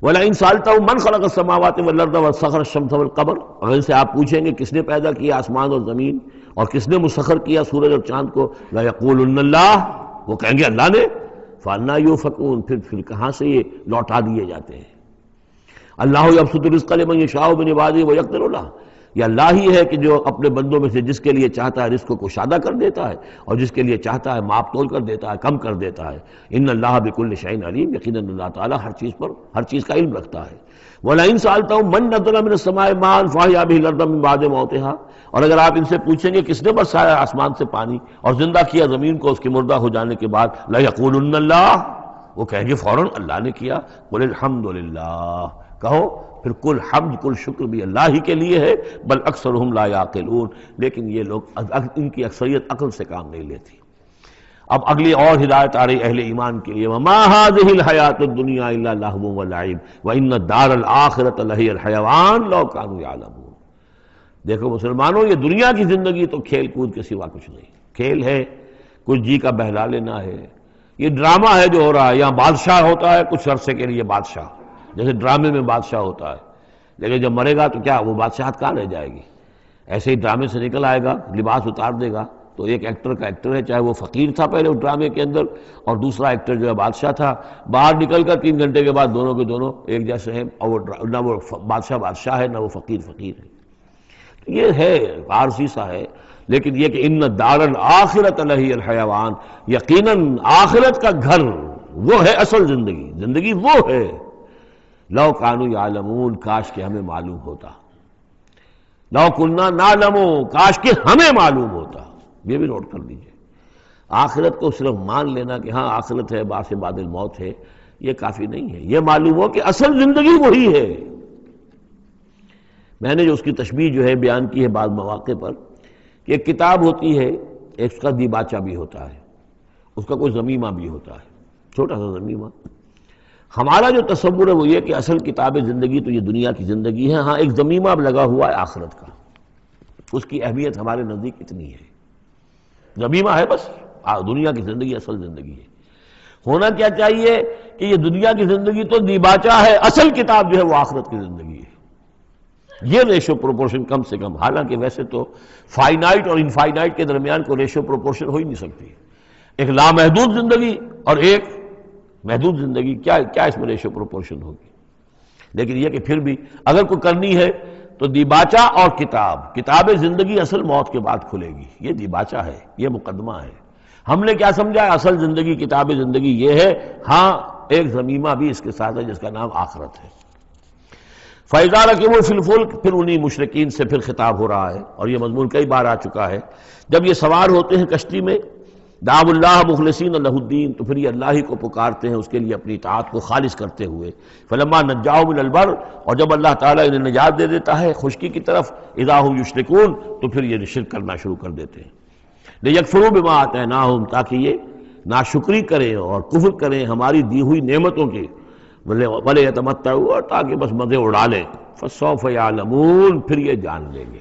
وَلَئِن سَأَلْتَهُم مَّن خَلَقَ السَّمَاوَاتِ وَالْأَرْضَ وَسَخَّرَ الشَّمْسَ وَالْقَمَرَ، اگر ان سے آپ پوچھیں گے کس نے پیدا کیا آسمان اور زمین اور کس نے مسخر کیا سورج اور چاند کو، لَيَقُولُنَّ اللَّهُ، وہ کہیں گے اللہ نے، فَأَنَّىٰ يُؤْفَكُونَ، پھر کہاں سے یہ لوٹا دیے جاتے ہیں۔ اللہ یبسط الرزق لمن یشاء من عبادہ ویقدر لہ، یہ اللہ ہی ہے کہ جو اپنے بندوں میں سے جس کے لیے چاہتا ہے رزق کو کشادہ کر دیتا ہے، اور جس کے لیے چاہتا ہے ماپ تول کر دیتا ہے، کم کر دیتا ہے۔ ان اللہ بکل شیء علیم، یقیناً اللہ تعالیٰ ہر چیز پر ہر چیز کا علم رکھتا ہے۔ وَلَئِن سَأَلْتَهُم مَّن نَّزَّلَ مِنَ السَّمَاءِ مَاءً فَأَحْيَا بِهِ الْأَرْضَ مِن بَعْدِ مَوْتِهَا، اور اگر آپ ان سے پوچھیں گے کس نے برسایا آسمان سے پانی اور زندہ کیا زمین کو اس کے مردہ ہو جانے کے بعد، لَيَقُولُنَّ اللَّهُ، وہ کہیں گے فوراً اللہ نے کیا۔ قُلِ الْحَمْدُ لِلَّهِ، کہو پھر کل حمد کل شکر بھی اللہ ہی کے لیے ہے، بل اکثرہم لا یعقلون، لیکن یہ لوگ، ان کی اکثریت عقل سے کام نہیں لیتی۔ اب اگلی اور ہدایت آ رہی اہل ایمان کے لیے، وما هذه الحیاۃ الدنیا الا لہو ولعب وان الدار الآخرۃ لہی الحیوان لو کانوا یعلمون۔ دیکھو مسلمانوں، یہ دنیا کی زندگی تو کھیل کود کے سوا کچھ نہیں، کھیل ہے، کچھ جی کا بہلا لینا ہے، یہ ڈرامہ ہے جو ہو رہا ہے۔ یہاں بادشاہ ہوتا ہے کچھ عرصے کے لیے، بادشاہ جیسے ڈرامے میں بادشاہ ہوتا ہے، لیکن جب مرے گا تو کیا وہ بادشاہت کہاں رہ جائے گی؟ ایسے ہی ڈرامے سے نکل آئے گا، لباس اتار دے گا تو ایک ایکٹر کا ایکٹر ہے، چاہے وہ فقیر تھا پہلے اس ڈرامے کے اندر، اور دوسرا ایکٹر جو ہے بادشاہ تھا، باہر نکل کر 3 گھنٹے کے بعد دونوں کے دونوں ایک جیسے ہیں، اور وہ نہ وہ بادشاہ ہے نہ وہ فقیر ہے۔ یہ ہے عارضی سا ہے، لیکن یہ کہ ان الدار الآخرۃ لہی الحیوان، یقیناً آخرت کا گھر وہ ہے اصل زندگی وہ ہے۔ لو کانوا یعلمون، کاش کہ ہمیں معلوم ہوتا، لو کنا نعلم، کاش کہ ہمیں معلوم ہوتا۔ یہ بھی نوٹ کر لیجئے، آخرت کو صرف مان لینا کہ ہاں آخرت ہے، بعد سے بعد الموت ہے، یہ کافی نہیں ہے۔ یہ معلوم ہو کہ اصل زندگی وہی ہے۔ میں نے جو اس کی تشبیہ جو ہے بیان کی ہے بعض مواقع پر، کہ ایک کتاب ہوتی ہے، ایک اس کا دیباچہ بھی ہوتا ہے، اس کا کوئی ضمیمہ بھی ہوتا ہے، چھوٹا سا ضمیمہ۔ ہمارا جو تصور ہے وہ یہ کہ اصل کتاب زندگی تو یہ دنیا کی زندگی ہے، ہاں ایک ضمیمہ اب لگا ہوا ہے آخرت کا، اس کی اہمیت ہمارے نزدیک اتنی ہے۔ ضمیمہ ہے بس، دنیا کی زندگی اصل زندگی ہے۔ ہونا کیا چاہیے کہ یہ دنیا کی زندگی تو دیباچہ ہے، اصل کتاب جو ہے وہ آخرت کی زندگی ہے۔ یہ ریشو پروپورشن کم سے کم، حالانکہ ویسے تو فائنائٹ اور انفائنائٹ کے درمیان کوئی ریشو پروپورشن ہو ہی نہیں سکتی، ایک لامحدود زندگی اور ایک محدود زندگی، کیا اس میں ریشو پروپورشن ہوگی؟ لیکن یہ کہ پھر بھی اگر کوئی کرنی ہے تو دیباچہ اور کتاب زندگی اصل موت کے بعد کھلے گی، یہ دیباچہ ہے، یہ مقدمہ ہے۔ ہم نے کیا سمجھا ہے اصل زندگی، کتاب زندگی یہ ہے، ہاں ایک ضمیمہ بھی اس کے ساتھ ہے جس کا نام آخرت ہے۔ فَإِذَا رَكِبُوا فِي الْفُلْكِ، پھر انہی مشرکین سے پھر خطاب ہو رہا ہے، اور یہ مضمون کئی بار آ چکا ہے۔ جب یہ سوار ہوتے ہیں کشتی میں، دعوا اللہ مخلصین لہ الدین، تو پھر یہ اللہ ہی کو پکارتے ہیں اس کے لیے اپنی اطاعت کو خالص کرتے ہوئے۔ فلما نجاہم الی البر، اور جب اللہ تعالیٰ انہیں نجات دے دیتا ہے خشکی کی طرف، اذا ہم یشرکون، تو پھر یہ شرک کرنا شروع کر دیتے ہیں۔ لیکفروا بما آتیناہم، تاکہ یہ ناشکری کریں اور کفر کریں ہماری دی ہوئی نعمتوں کی، ولیتمتعوا، اور تاکہ بس مزے اڑا لیں۔ فسوف یعلمون، پھر یہ جان لیں گے۔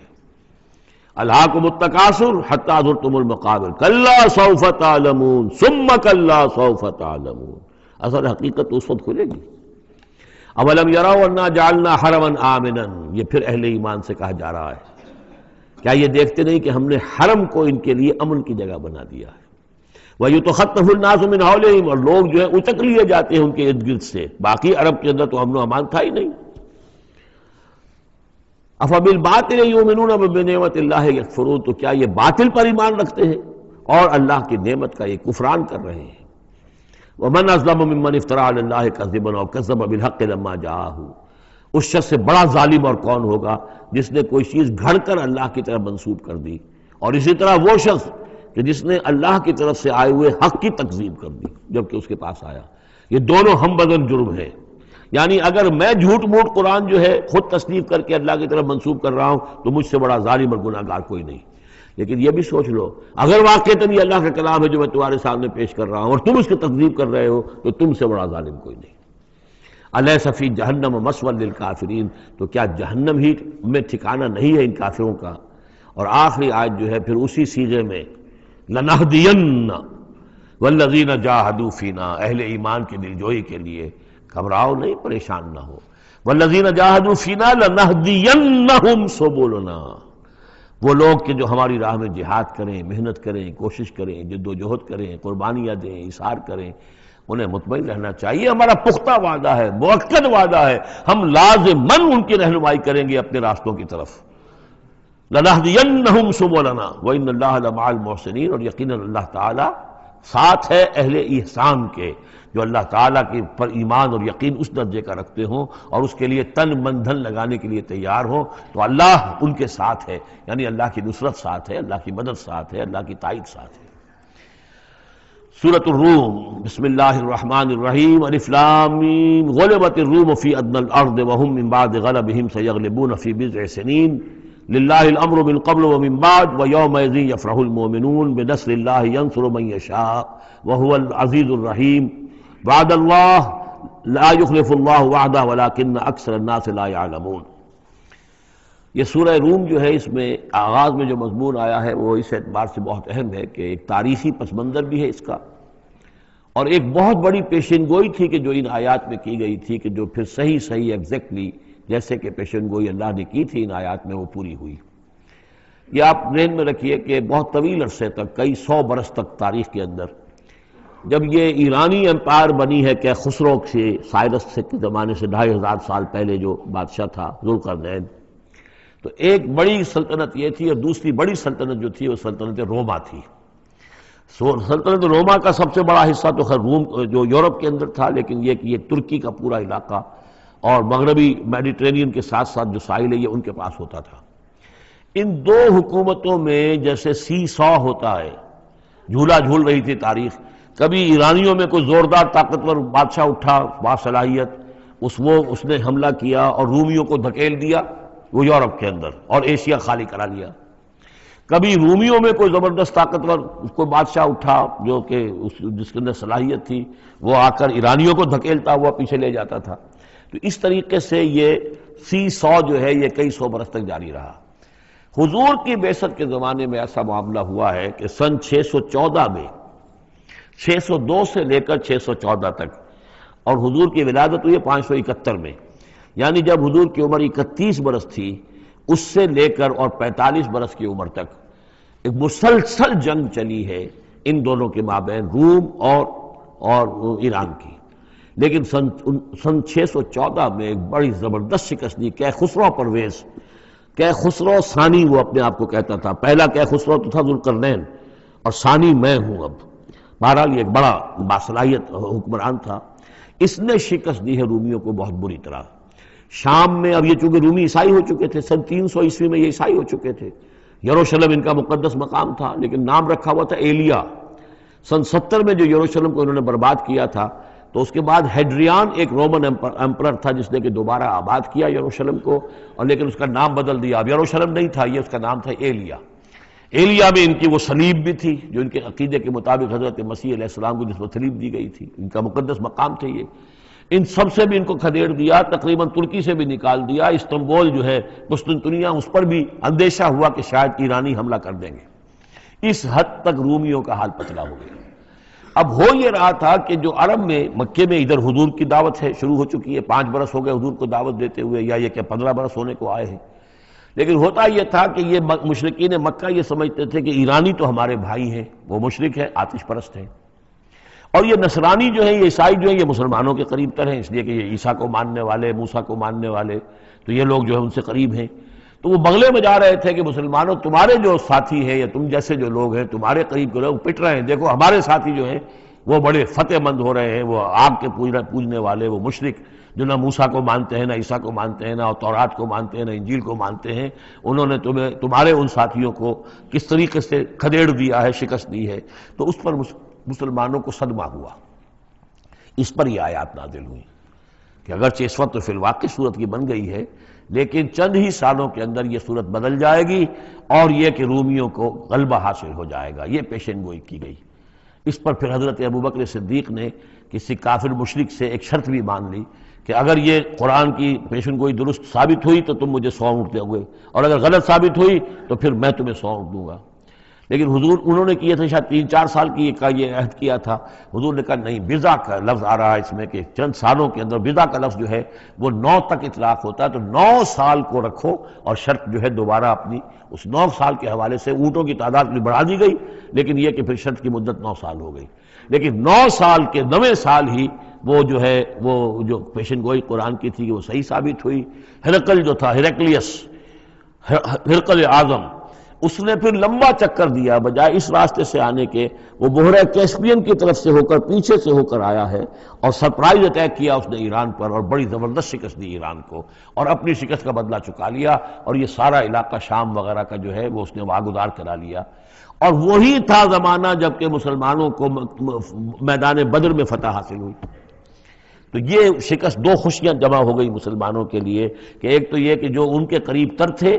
الہاکم التکاثر حتی زرتم المقابر کلا سوف تعلمون ثم کلا سوف تعلمون. اصل حقیقت تو اس وقت کھلے گی. اولم یروا انا جعلنا حرما آمنا، یہ پھر اہل ایمان سے کہا جا رہا ہے کیا یہ دیکھتے نہیں کہ ہم نے حرم کو ان کے لیے امن کی جگہ بنا دیا ہے. وَيُتَخَطَّفُ النَّاسُ مِنْ حَوْلِهِمْ، اور لوگ جو ہے اچک لیے جاتے ہیں ان کے ارد گرد سے. باقی عرب کے اندر تو امن و امان تھا ہی نہیں. أَفَبِالْبَاطِلِ يُؤْمِنُونَ وَبِنِعْمَةِ اللَّهِ يَكْفُرُونَ، تو کیا یہ باطل پر ایمان رکھتے ہیں اور اللہ کی نعمت کا یہ کفران کر رہے ہیں. وَمَنْ أَظْلَمُ مِمَّنِ افْتَرَىٰ عَلَى اللَّهِ كَذِبًا أَوْ كَذَّبَ بِالْحَقِّ لَمَّا جَاءَهُ، اس شخص سے بڑا ظالم اور کون ہوگا جس نے کوئی چیز گھڑ کر اللہ کی طرف منسوب کر دی، اور اسی طرح وہ شخص کہ جس نے اللہ کی طرف سے آئے ہوئے حق کی تکذیب کر دی جبکہ اس کے پاس آیا. یہ دونوں ہم بدن جرم ہیں. یعنی اگر میں جھوٹ موٹ قرآن جو ہے خود تصنیف کر کے اللہ کی طرف منسوب کر رہا ہوں تو مجھ سے بڑا ظالم اور گناہ گار کوئی نہیں. لیکن یہ بھی سوچ لو اگر واقعتاً یہ اللہ کا کلام ہے جو میں تمہارے سامنے پیش کر رہا ہوں اور تم اس کی تکذیب کر رہے ہو تو تم سے بڑا ظالم کوئی نہیں. الیس فی جہنم مثوی للکافرین، تو کیا جہنم ہی میں ٹھکانہ نہیں ہے ان کافروں کا. اور آخری آیت جو ہے پھر اسی صیغے میں لنہدین والذین جاہدوا فینا، اہل ایمان کی دلجوئی کے لیے گھبراؤ نہیں، پریشان نہ ہو. والذین جاہدوا فینا لنہدینہم سبلنا، وہ لوگ کہ جو ہماری راہ میں جہاد کریں، محنت کریں، کوشش کریں، جد و جہد کریں، قربانیاں دیں، اثار کریں، انہیں مطمئن رہنا چاہیے ہمارا پختہ وعدہ ہے، مؤکد وعدہ ہے، ہم لازماً ان کی رہنمائی کریں گے اپنے راستوں کی طرف. لَنَهْدِيَنَّهُمْ سُبُلَنَا وَإِنَّ اللَّهَ لَمَعَ الْمُحْسِنِينَ، اور یقیناً اللہ تعالیٰ ساتھ ہے اہل احسان کے، جو اللہ تعالیٰ کے پر ایمان اور یقین اس درجے کا رکھتے ہوں اور اس کے لیے تن من دھن لگانے کے لیے تیار ہوں تو اللہ ان کے ساتھ ہے. یعنی اللہ کی نصرت ساتھ ہے، اللہ کی مدد ساتھ ہے، اللہ کی تائید ساتھ ہے. سورۃ الروم، بسم اللہ الرحمن الرحیم. الف لام میم، غلبت الروم فی ادنی الارض وهم من بعد غلبهم سیغلبون فی بضع سنین للہ الامر من قبل ومن بعد ویومئذ یفرح المؤمنون بنصر اللہ ینصر من یشاء وهو العزیز الرحیم. وعد اللہ لا یخلف اللہ وعدہ ولکن اکثر الناس لا یعلمون. یہ سورہ روم جو ہے اس میں آغاز میں جو مضمون آیا ہے وہ اس اعتبار سے بہت اہم ہے کہ ایک تاریخی پس منظر بھی ہے اس کا، اور ایک بہت بڑی پیشن گوئی تھی کہ جو ان آیات میں کی گئی تھی کہ جو پھر صحیح ایگزیکٹلی جیسے کہ پیشن گوئی اللہ نے کی تھی ان آیات میں وہ پوری ہوئی. یہ آپ ذہن میں رکھیے کہ بہت طویل عرصے تک، کئی 100 برس تک تاریخ کے اندر، جب یہ ایرانی امپائر بنی ہے کہ خسرو سے سائرس سے کے زمانے سے 2500 سال پہلے جو بادشاہ تھا ذوالقرنین، تو ایک بڑی سلطنت یہ تھی اور دوسری بڑی سلطنت جو تھی وہ سلطنت روما تھی. سلطنت روما کا سب سے بڑا حصہ تو خیر روم جو یورپ کے اندر تھا، لیکن یہ ترکی کا پورا علاقہ اور مغربی میڈیٹرینین کے ساتھ ساتھ جو ساحل ہے یہ ان کے پاس ہوتا تھا. ان دو حکومتوں میں جیسے سی سو ہوتا ہے، جھولا جھول رہی تھی تاریخ. کبھی ایرانیوں میں کوئی زوردار طاقتور بادشاہ اٹھا باصلاحیت، اس نے حملہ کیا اور رومیوں کو دھکیل دیا وہ یورپ کے اندر اور ایشیا خالی کرا لیا. کبھی رومیوں میں کوئی زبردست طاقتور کوئی بادشاہ اٹھا جو کہ جس کے اندر صلاحیت تھی، وہ آ کر ایرانیوں کو دھکیلتا ہوا پیچھے لے جاتا تھا. تو اس طریقے سے یہ سی 100 جو ہے یہ کئی 100 برس تک جاری رہا. حضور کی بعثت کے زمانے میں ایسا معاملہ ہوا ہے کہ سن 614 میں، 602 سے لے کر 614 تک، اور حضور کی ولادت ہوئی 571 میں، یعنی جب حضور کی عمر 31 برس تھی اس سے لے کر اور 45 برس کی عمر تک ایک مسلسل جنگ چلی ہے ان دونوں کے مابین، روم اور ایران کی. لیکن سن 614 میں ایک بڑی زبردست شکست دی کیخسرو پرویز، کیخسرو ثانی وہ اپنے آپ کو کہتا تھا. پہلا کیخسرو تو تھا ذوالقرنین اور ثانی میں ہوں. اب بہرحال یہ ایک بڑا باصلاحیت حکمران تھا. اس نے شکست دی ہے رومیوں کو بہت بری طرح. شام میں، اب یہ چونکہ رومی عیسائی ہو چکے تھے، سن 300 عیسوی میں یہ عیسائی ہو چکے تھے. یروشلم ان کا مقدس مقام تھا لیکن نام رکھا ہوا تھا ایلیا. سن 70 میں جو یروشلم کو انہوں نے برباد کیا تھا تو اس کے بعد ہیڈریان ایک رومن امپرر تھا جس نے کہ دوبارہ آباد کیا یروشلم کو، اور لیکن اس کا نام بدل دیا. اب یروشلم نہیں تھا، یہ اس کا نام تھا ایلیا. ایلیا میں ان کی وہ صلیب بھی تھی جو ان کے عقیدے کے مطابق حضرت مسیح علیہ السلام کو جس پر صلیب دی گئی تھی، ان کا مقدس مقام تھے یہ. ان سب سے بھی ان کو کھدیڑ دیا، تقریباً ترکی سے بھی نکال دیا، استنبول جو ہے قسطنطنیہ اس پر بھی اندیشہ ہوا کہ شاید ایرانی حملہ کر دیں گے۔ اس حد تک رومیوں کا حال پتلا ہو گیا۔ اب ہو یہ رہا تھا کہ جو عرب میں مکے میں ادھر حضور کی دعوت ہے، شروع ہو چکی ہے، 5 برس ہو گئے حضور کو دعوت دیتے ہوئے، یا یہ کہ 15 برس ہونے کو آئے ہیں، لیکن ہوتا یہ تھا کہ یہ مشرکین مکہ یہ سمجھتے تھے کہ ایرانی تو ہمارے بھائی ہیں، وہ مشرک ہیں، آتش پرست ہیں، اور یہ نصرانی جو ہیں، یہ عیسائی جو ہیں، یہ مسلمانوں کے قریب تر ہیں، اس لیے کہ یہ عیسیٰ کو ماننے والے، موسیٰ کو ماننے والے، تو یہ لوگ جو ہیں ان سے قریب ہیں۔ تو وہ بغلے میں جا رہے تھے کہ مسلمانوں تمہارے جو ساتھی ہیں یا تم جیسے جو لوگ ہیں تمہارے قریب کے لوگ پٹ رہے ہیں، دیکھو ہمارے ساتھی جو ہیں وہ بڑے فتح مند ہو رہے ہیں، وہ آگ کے پوجنے والے، وہ مشرک جو نہ موسیٰ کو مانتے ہیں، نہ عیسیٰ کو مانتے ہیں، نہ تورات کو مانتے ہیں، نہ انجیل کو مانتے ہیں، انہوں نے تمہارے ان ساتھیوں کو کس طریقے سے کھدیڑ دیا ہے، شکست دی ہے۔ تو اس پر مسلمانوں کو صدمہ ہوا۔ اس پر یہ آیات نازل ہوئی کہ اگرچہ اس وقت تو فی الواقع صورت کی بن گئی ہے، لیکن چند ہی سالوں کے اندر یہ صورت بدل جائے گی، اور یہ کہ رومیوں کو غلبہ حاصل ہو جائے گا، یہ پیشن گوئی کی گئی۔ اس پر پھر حضرت ابوبکر صدیق نے کسی کافر مشرک سے ایک شرط بھی مان لی کہ اگر یہ قرآن کی پیشن گوئی درست ثابت ہوئی تو تم مجھے 100 اونٹ دو گے، اور اگر غلط ثابت ہوئی تو پھر میں تمہیں 100 اونٹ دوں گا۔ لیکن حضور انہوں نے کیے تھے شاید 3-4 سال کی کا یہ عہد کیا تھا، حضور نے کہا نہیں، بضع کا لفظ آ رہا ہے اس میں کہ چند سالوں کے اندر، بضع کا لفظ جو ہے وہ 9 تک اطلاق ہوتا ہے، تو 9 سال کو رکھو، اور شرط جو ہے دوبارہ اپنی اس 9 سال کے حوالے سے اونٹوں کی تعداد بھی بڑھا دی گئی، لیکن یہ کہ پھر شرط کی مدت 9 سال ہو گئی۔ لیکن 9 سال کے 9ویں سال ہی وہ جو ہے وہ جو پیشن گوئی قرآن کی تھی وہ صحیح ثابت ہوئی۔ ہرقل جو تھا، ہرقل اعظم، اس نے پھر لمبا چکر دیا، بجائے اس راستے سے آنے کے وہ بحیرہ کیسپین کی طرف سے ہو کر، پیچھے سے ہو کر آیا ہے، اور سرپرائز اٹیک کیا اس نے ایران پر، اور بڑی زبردست شکست دی ایران کو، اور اپنی شکست کا بدلہ چکا لیا، اور یہ سارا علاقہ شام وغیرہ کا جو ہے وہ اس نے واگزار کرا لیا۔ اور وہی تھا زمانہ جب کہ مسلمانوں کو میدان بدر میں فتح حاصل ہوئی۔ تو یہ شکست، 2 خوشیاں جمع ہو گئی مسلمانوں کے لیے، کہ ایک تو یہ کہ جو ان کے قریب تر تھے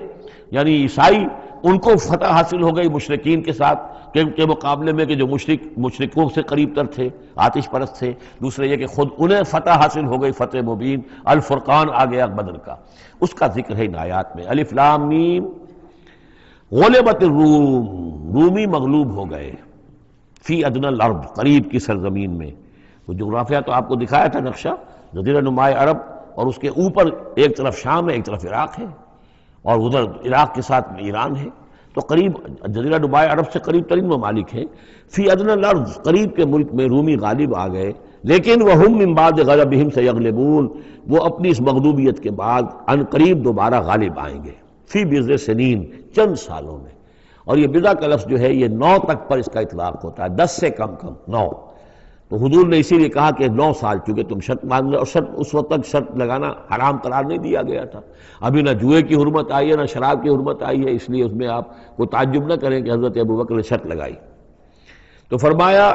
یعنی عیسائی، ان کو فتح حاصل ہو گئی مشرکین کے ساتھ کے مقابلے میں، کہ جو مشرکوں سے قریب تر تھے، آتش پرست تھے۔ دوسرے یہ کہ خود انہیں فتح حاصل ہو گئی، فتح مبین، الفرقان آ گیا بدر کا، اس کا ذکر ہے ان آیات میں۔ الف لام میم، غلبت الروم، رومی مغلوب ہو گئے، فی ادنی الارض، قریب کی سرزمین میں۔ وہ جغرافیہ تو آپ کو دکھایا تھا نقشہ، جزیرہ نماء عرب، اور اس کے اوپر ایک طرف شام ہے، ایک طرف عراق ہے، اور ادھر عراق کے ساتھ ایران ہے، تو قریب جزیرہ نماء عرب سے قریب ترین ممالک ہیں۔ فی ادنی الارض، قریب کے ملک میں رومی غالب آ گئے، لیکن وہم من بعد غلبہم سیغلبون، وہ اپنی اس مغلوبیت کے بعد ان قریب دوبارہ غالب آئیں گے، فی بضع سنین، چند سالوں میں۔ اور یہ بضع کا لفظ جو ہے یہ 9 تک پر اس کا اطلاق ہوتا ہے، 10 سے کم 9۔ تو حضور نے اسی لیے کہا کہ 9 سال، چونکہ تم شرط مان لو، اور شرط اس وقت تک شرط لگانا حرام قرار نہیں دیا گیا تھا، ابھی نہ جوئے کی حرمت آئی ہے، نہ شراب کی حرمت آئی ہے، اس لیے اس میں آپ کو تعجب نہ کریں کہ حضرت ابوبکر نے شرط لگائی۔ تو فرمایا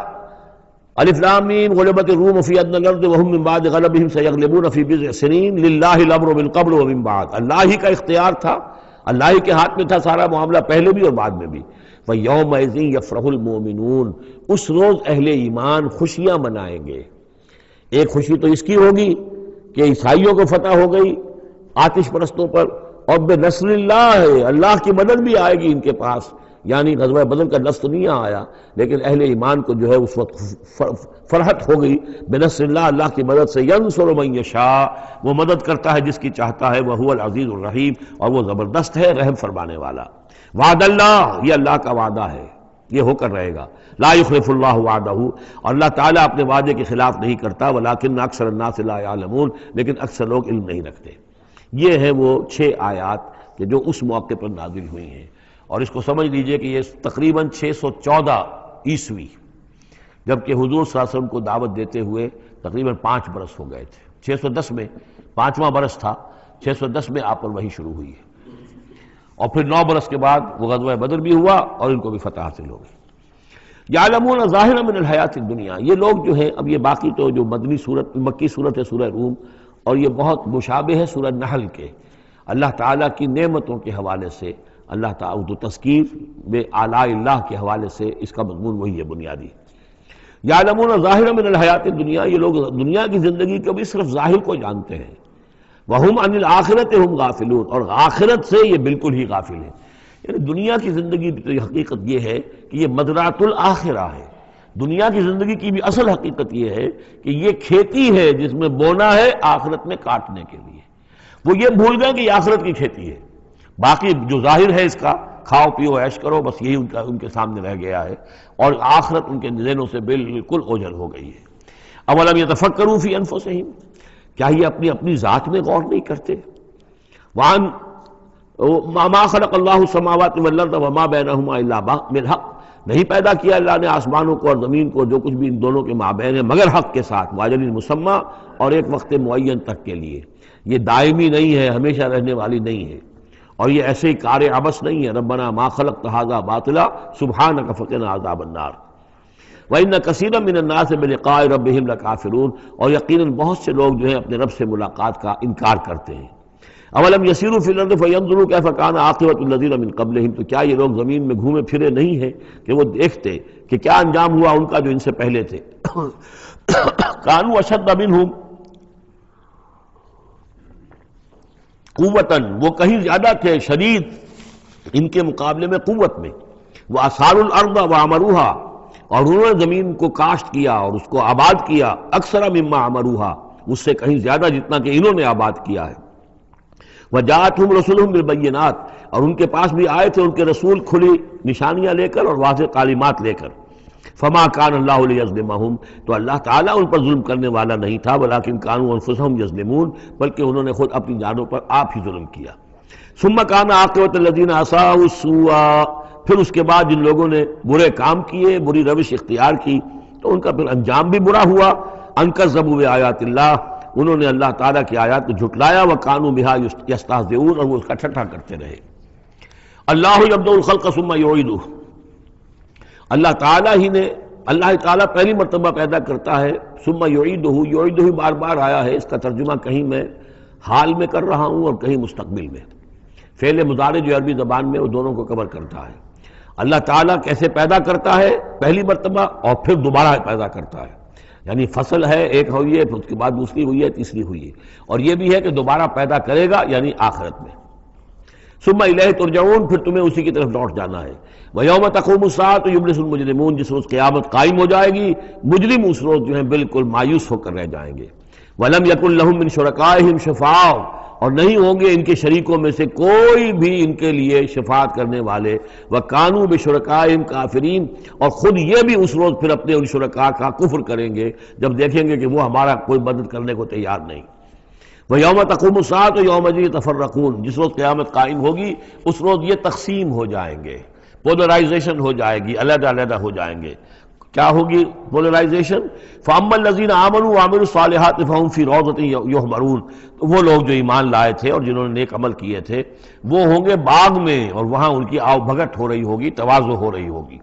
الف لام میم، غلبت الروم فی ادنی الارض وهم من بعد غلبهم سیغلبون فی بضع سنین للہ الامر من قبل ومن بعد، اللہ ہی کا اختیار تھا، اللہ ہی کے ہاتھ میں تھا سارا معاملہ، پہلے بھی اور بعد میں بھی۔ فَيَوْمَئِذٍ يَفْرَحُ الْمُؤْمِنُونَ، اس روز اہل ایمان خوشیاں منائیں گے۔ ایک خوشی تو اس کی ہوگی کہ عیسائیوں کو فتح ہو گئی آتش پرستوں پر، اور بنصر اللہ ہے، اللہ کی مدد بھی آئے گی ان کے پاس، یعنی غزوہ بدر کا لفظ نہیں آیا، لیکن اہل ایمان کو جو ہے اس وقت فرحت ہو گئی بنصر اللہ، اللہ کی مدد سے، ینصر من یشاء، وہ مدد کرتا ہے جس کی چاہتا ہے، وہو العزیز الرحیم، اور وہ زبردست ہے، رحم فرمانے والا۔ وعد اللہ، یہ اللہ کا وعدہ ہے، یہ ہو کر رہے گا، لا یخلف اللہ وعدہ، اور اللہ تعالیٰ اپنے وعدے کے خلاف نہیں کرتا، ولکن اکثر الناس لا یعلمون، لیکن اکثر لوگ علم نہیں رکھتے۔ یہ ہیں وہ 6 آیات کہ جو اس موقع پر نازل ہوئی ہیں، اور اس کو سمجھ لیجئے کہ یہ تقریباً 614 عیسوی، جبکہ حضور صلی اللہ علیہ وسلم کو دعوت دیتے ہوئے تقریباً 5 برس ہو گئے تھے۔ 610 میں 5واں برس تھا، 610 میں آپ پر وحی شروع ہوئی ہے، اور پھر 9 برس کے بعد وہ غزوہ بدر بھی ہوا اور ان کو بھی فتح حاصل ہو گئی۔ یعلمون ظاہرا من الحیات الدنیا، یہ لوگ جو ہیں، اب یہ باقی تو جو مدنی صورت، مکی صورت ہے سورہ روم، اور یہ بہت مشابہ ہے سورہ نحل کے، اللہ تعالیٰ کی نعمتوں کے حوالے سے، اللہ تعالیٰ تذکیر بے آلاء اللہ کے حوالے سے اس کا مضمون وہی ہے بنیادی۔ یعلمون ظاہرا من الحیات الدنیا، یہ لوگ دنیا کی زندگی کے بھی صرف ظاہر کو جانتے ہیں، وہم عن الآخرۃ ہم غافلون، اور آخرت سے یہ بالکل ہی غافل ہیں۔ یعنی دنیا کی زندگی تو یہ حقیقت یہ ہے کہ یہ مزرعۃ الآخرہ ہے۔ دنیا کی زندگی کی بھی اصل حقیقت یہ ہے کہ یہ کھیتی ہے جس میں بونا ہے آخرت میں کاٹنے کے لیے۔ وہ یہ بھول گئے کہ یہ آخرت کی کھیتی ہے، باقی جو ظاہر ہے اس کا کھاؤ پیو عیش کرو، بس یہی ان کے سامنے رہ گیا ہے، اور آخرت ان کے ذہنوں سے بالکل اوجھل ہو گئی ہے۔ اولم یتفکروا فی انفسہم، کیا یہ اپنی اپنی ذات میں غور نہیں کرتے؟ وان ما خلق اللہ السماوات والارض وما بینہما الا بالحق، نہیں پیدا کیا اللہ نے آسمانوں کو اور زمین کو جو کچھ بھی ان دونوں کے مابین ہے مگر حق کے ساتھ، واجل مسمى، اور ایک وقت معین تک کے لیے۔ یہ دائمی نہیں ہے، ہمیشہ رہنے والی نہیں ہے، اور یہ ایسے ہی کار عبث نہیں ہے۔ ربنا ما خلقت ھذا باطلا سبحانک فقنا عذاب النار وَإِنَّ كَثِيرًا مِّنَ النَّاسِ بِلِقَاءِ رَبِّهِمْ لَكَافِرُونَ، اور یقیناً بہت سے لوگ جو ہیں اپنے رب سے ملاقات کا انکار کرتے ہیں۔ اولم یسیروا فی الارض فینظروا کیف کان عاقبۃ الذین من قبلہم، تو کیا یہ لوگ زمین میں گھومے پھرے نہیں ہیں کہ وہ دیکھتے کہ کیا انجام ہوا ان کا جو ان سے پہلے تھے۔ کانوا اشد منہم قوتاً، وہ کہیں زیادہ تھے شدید ان کے مقابلے میں قوت میں، وَأَثَارُوا الْأَرْضَ وَعَمَرُوهَا، اور انہوں نے زمین کو کاشت کیا اور اس کو آباد کیا، اکثر مما عمروها، اس سے کہیں زیادہ جتنا کہ انہوں نے آباد کیا ہے۔ وجاءتهم رسلهم بالبینات، اور ان کے پاس بھی آئے تھے ان کے رسول کھلی نشانیاں لے کر اور واضح تعلیمات لے کر۔ فما کان اللہ لیظلمہم، تو اللہ تعالیٰ ان پر ظلم کرنے والا نہیں تھا، ولکن کانوا انفسہم یظلمون، بلکہ انہوں نے خود اپنی جانوں پر آپ ہی ظلم کیا۔ ثم کان عاقبۃ الذین اساءوا السوء، پھر اس کے بعد جن لوگوں نے برے کام کیے، بری روش اختیار کی، تو ان کا پھر انجام بھی برا ہوا۔ ان کذبوا بآیات اللہ، انہوں نے اللہ تعالیٰ کی آیات کو جھٹلایا، وکانوا بہا یستہزئون، اور وہ اس کا ٹھٹھا کرتے رہے۔ اللہ یبدأ الخلق ثم یعیدہ، اللہ تعالیٰ پہلی مرتبہ پیدا کرتا ہے، ثم یعیدہ، یعیدہ بار بار آیا ہے، اس کا ترجمہ کہیں میں حال میں کر رہا ہوں اور کہیں مستقبل میں۔ فعل مضارع جو عربی زبان میں وہ دونوں کو کور کرتا ہے۔ اللہ تعالیٰ کیسے پیدا کرتا ہے؟ پہلی مرتبہ، اور پھر دوبارہ پیدا کرتا ہے، یعنی فصل ہے ایک ہوئی ہے، پھر اس کے بعد دوسری ہوئی ہے، تیسری ہوئی ہے، اور یہ بھی ہے کہ دوبارہ پیدا کرے گا یعنی آخرت میں۔ ثم الیہ ترجعون، پھر تمہیں اسی کی طرف لوٹ جانا ہے۔ ویوم تقوم الساعۃ یبلس المجرمون، جس روز قیامت قائم ہو جائے گی مجرم اس روز جو ہیں بالکل مایوس ہو کر رہ جائیں گے۔ ولم یکن لہم من شرکائہم شفاع، اور نہیں ہوں گے ان کے شریکوں میں سے کوئی بھی ان کے لیے شفاعت کرنے والے۔ وَكَانُوا بِشُرَكَائِهِمْ كَافِرِينَ، اور خود یہ بھی اس روز پھر اپنے ان شرکاء کا کفر کریں گے جب دیکھیں گے کہ وہ ہمارا کوئی مدد کرنے کو تیار نہیں۔ وَيَوْمَ تَقُومُ السَّاعَةُ يَوْمَئِذٍ يَتَفَرَّقُونَ، جس روز قیامت قائم ہوگی اس روز یہ تقسیم ہو جائیں گے، پولرائزیشن ہو جائے گی، علیحدہ علیحدہ ہو جائیں گے۔ کیا ہوگی پولرائزیشن؟ فَأَمَّا الَّذِينَ آمَنُوا وَعَمِلُوا الصَّالِحَاتِ فَهُمْ فِي رَوْضَةٍ يُحْبَرُونَ، تو وہ لوگ جو ایمان لائے تھے اور جنہوں نے نیک عمل کیے تھے وہ ہوں گے باغ میں، اور وہاں ان کی آؤ بھگت ہو رہی ہوگی، تواضع ہو رہی ہوگی۔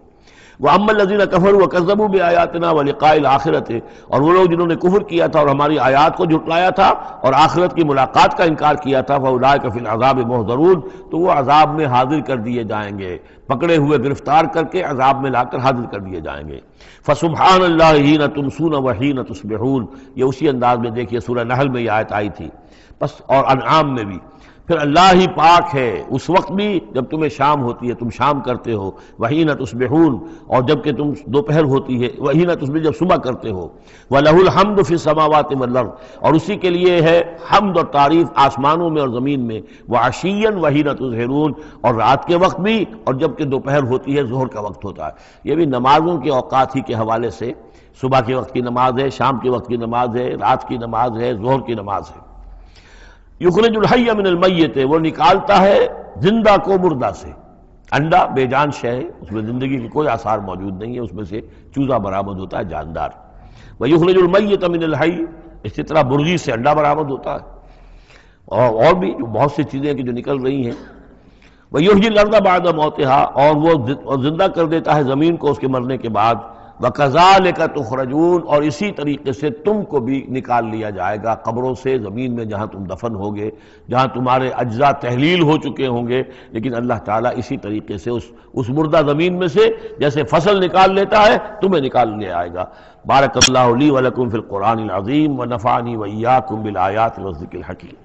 وَأَمَّا الَّذِينَ كَفَرُوا وَكَذَّبُوا بِآيَاتِنَا وَلِقَاءِ الْآخِرَةِ، اور وہ لوگ جنہوں نے کفر کیا تھا اور ہماری آیات کو جھٹلایا تھا اور آخرت کی ملاقات کا انکار کیا تھا، فَأُولَٰئِكَ فِي الْعَذَابِ مُحْضَرُونَ، تو وہ عذاب میں حاضر کر دیے جائیں گے، پکڑے ہوئے گرفتار کر کے عذاب میں لا کر حاضر کر دیے جائیں گے۔ فَسُبْحَانَ اللَّهِ حِينَ تُمْسُونَ وَحِينَ تُصْبِحُونَ، یہ اسی انداز میں دیکھیے سورہ نحل میں یہ آیت آئی تھی، بس اور انعام میں بھی۔ پھر اللہ ہی پاک ہے اس وقت بھی جب تمہیں شام ہوتی ہے، تم شام کرتے ہو، وحین تصبحون، اور جب کہ تم دوپہر ہوتی ہے، وحین تصبح جب صبح کرتے ہو، وَلَهُ الْحَمْدُ فِي السَّمَاوَاتِ وَالْأَرْضِ، اور اسی کے لیے ہے حمد اور تعریف آسمانوں میں اور زمین میں، وَعَشِيًّا وَحِينَ تُظْهِرُونَ، اور رات کے وقت بھی اور جب کہ دوپہر ہوتی ہے، ظہر کا وقت ہوتا ہے۔ یہ بھی نمازوں کے اوقات ہی کے حوالے سے، صبح کے وقت کی نماز ہے، شام کے وقت کی نماز ہے، رات کی نماز ہے، ظہر کی نماز ہے۔ یخرج الحی من المیت، وہ نکالتا ہے زندہ کو مردہ سے۔ انڈا بے جان شے ہے، اس میں زندگی کے کوئی آثار موجود نہیں ہے، اس میں سے چوزہ برآمد ہوتا ہے جاندار۔ ویخرج المیت من الحی، اسی طرح مرغی سے انڈا برآمد ہوتا ہے، اور بھی جو بہت سی چیزیں کہ جو نکل رہی ہیں۔ ویحیی الارض بعد موتہا، اور وہ زندہ کر دیتا ہے زمین کو اس کے مرنے کے بعد۔ وَكَذَلِكَ تُخْرَجُونَ، اور اسی طریقے سے تم کو بھی نکال لیا جائے گا قبروں سے، زمین میں جہاں تم دفن ہوگے، جہاں تمہارے اجزاء تحلیل ہو چکے ہوں گے، لیکن اللہ تعالیٰ اسی طریقے سے اس مردہ زمین میں سے جیسے فصل نکال لیتا ہے تمہیں نکال لے آئے گا۔ بارک اللہ لی ولکم فی القرآن العظیم ونفعنی وإیاکم بالآیات والذکر الحکیم۔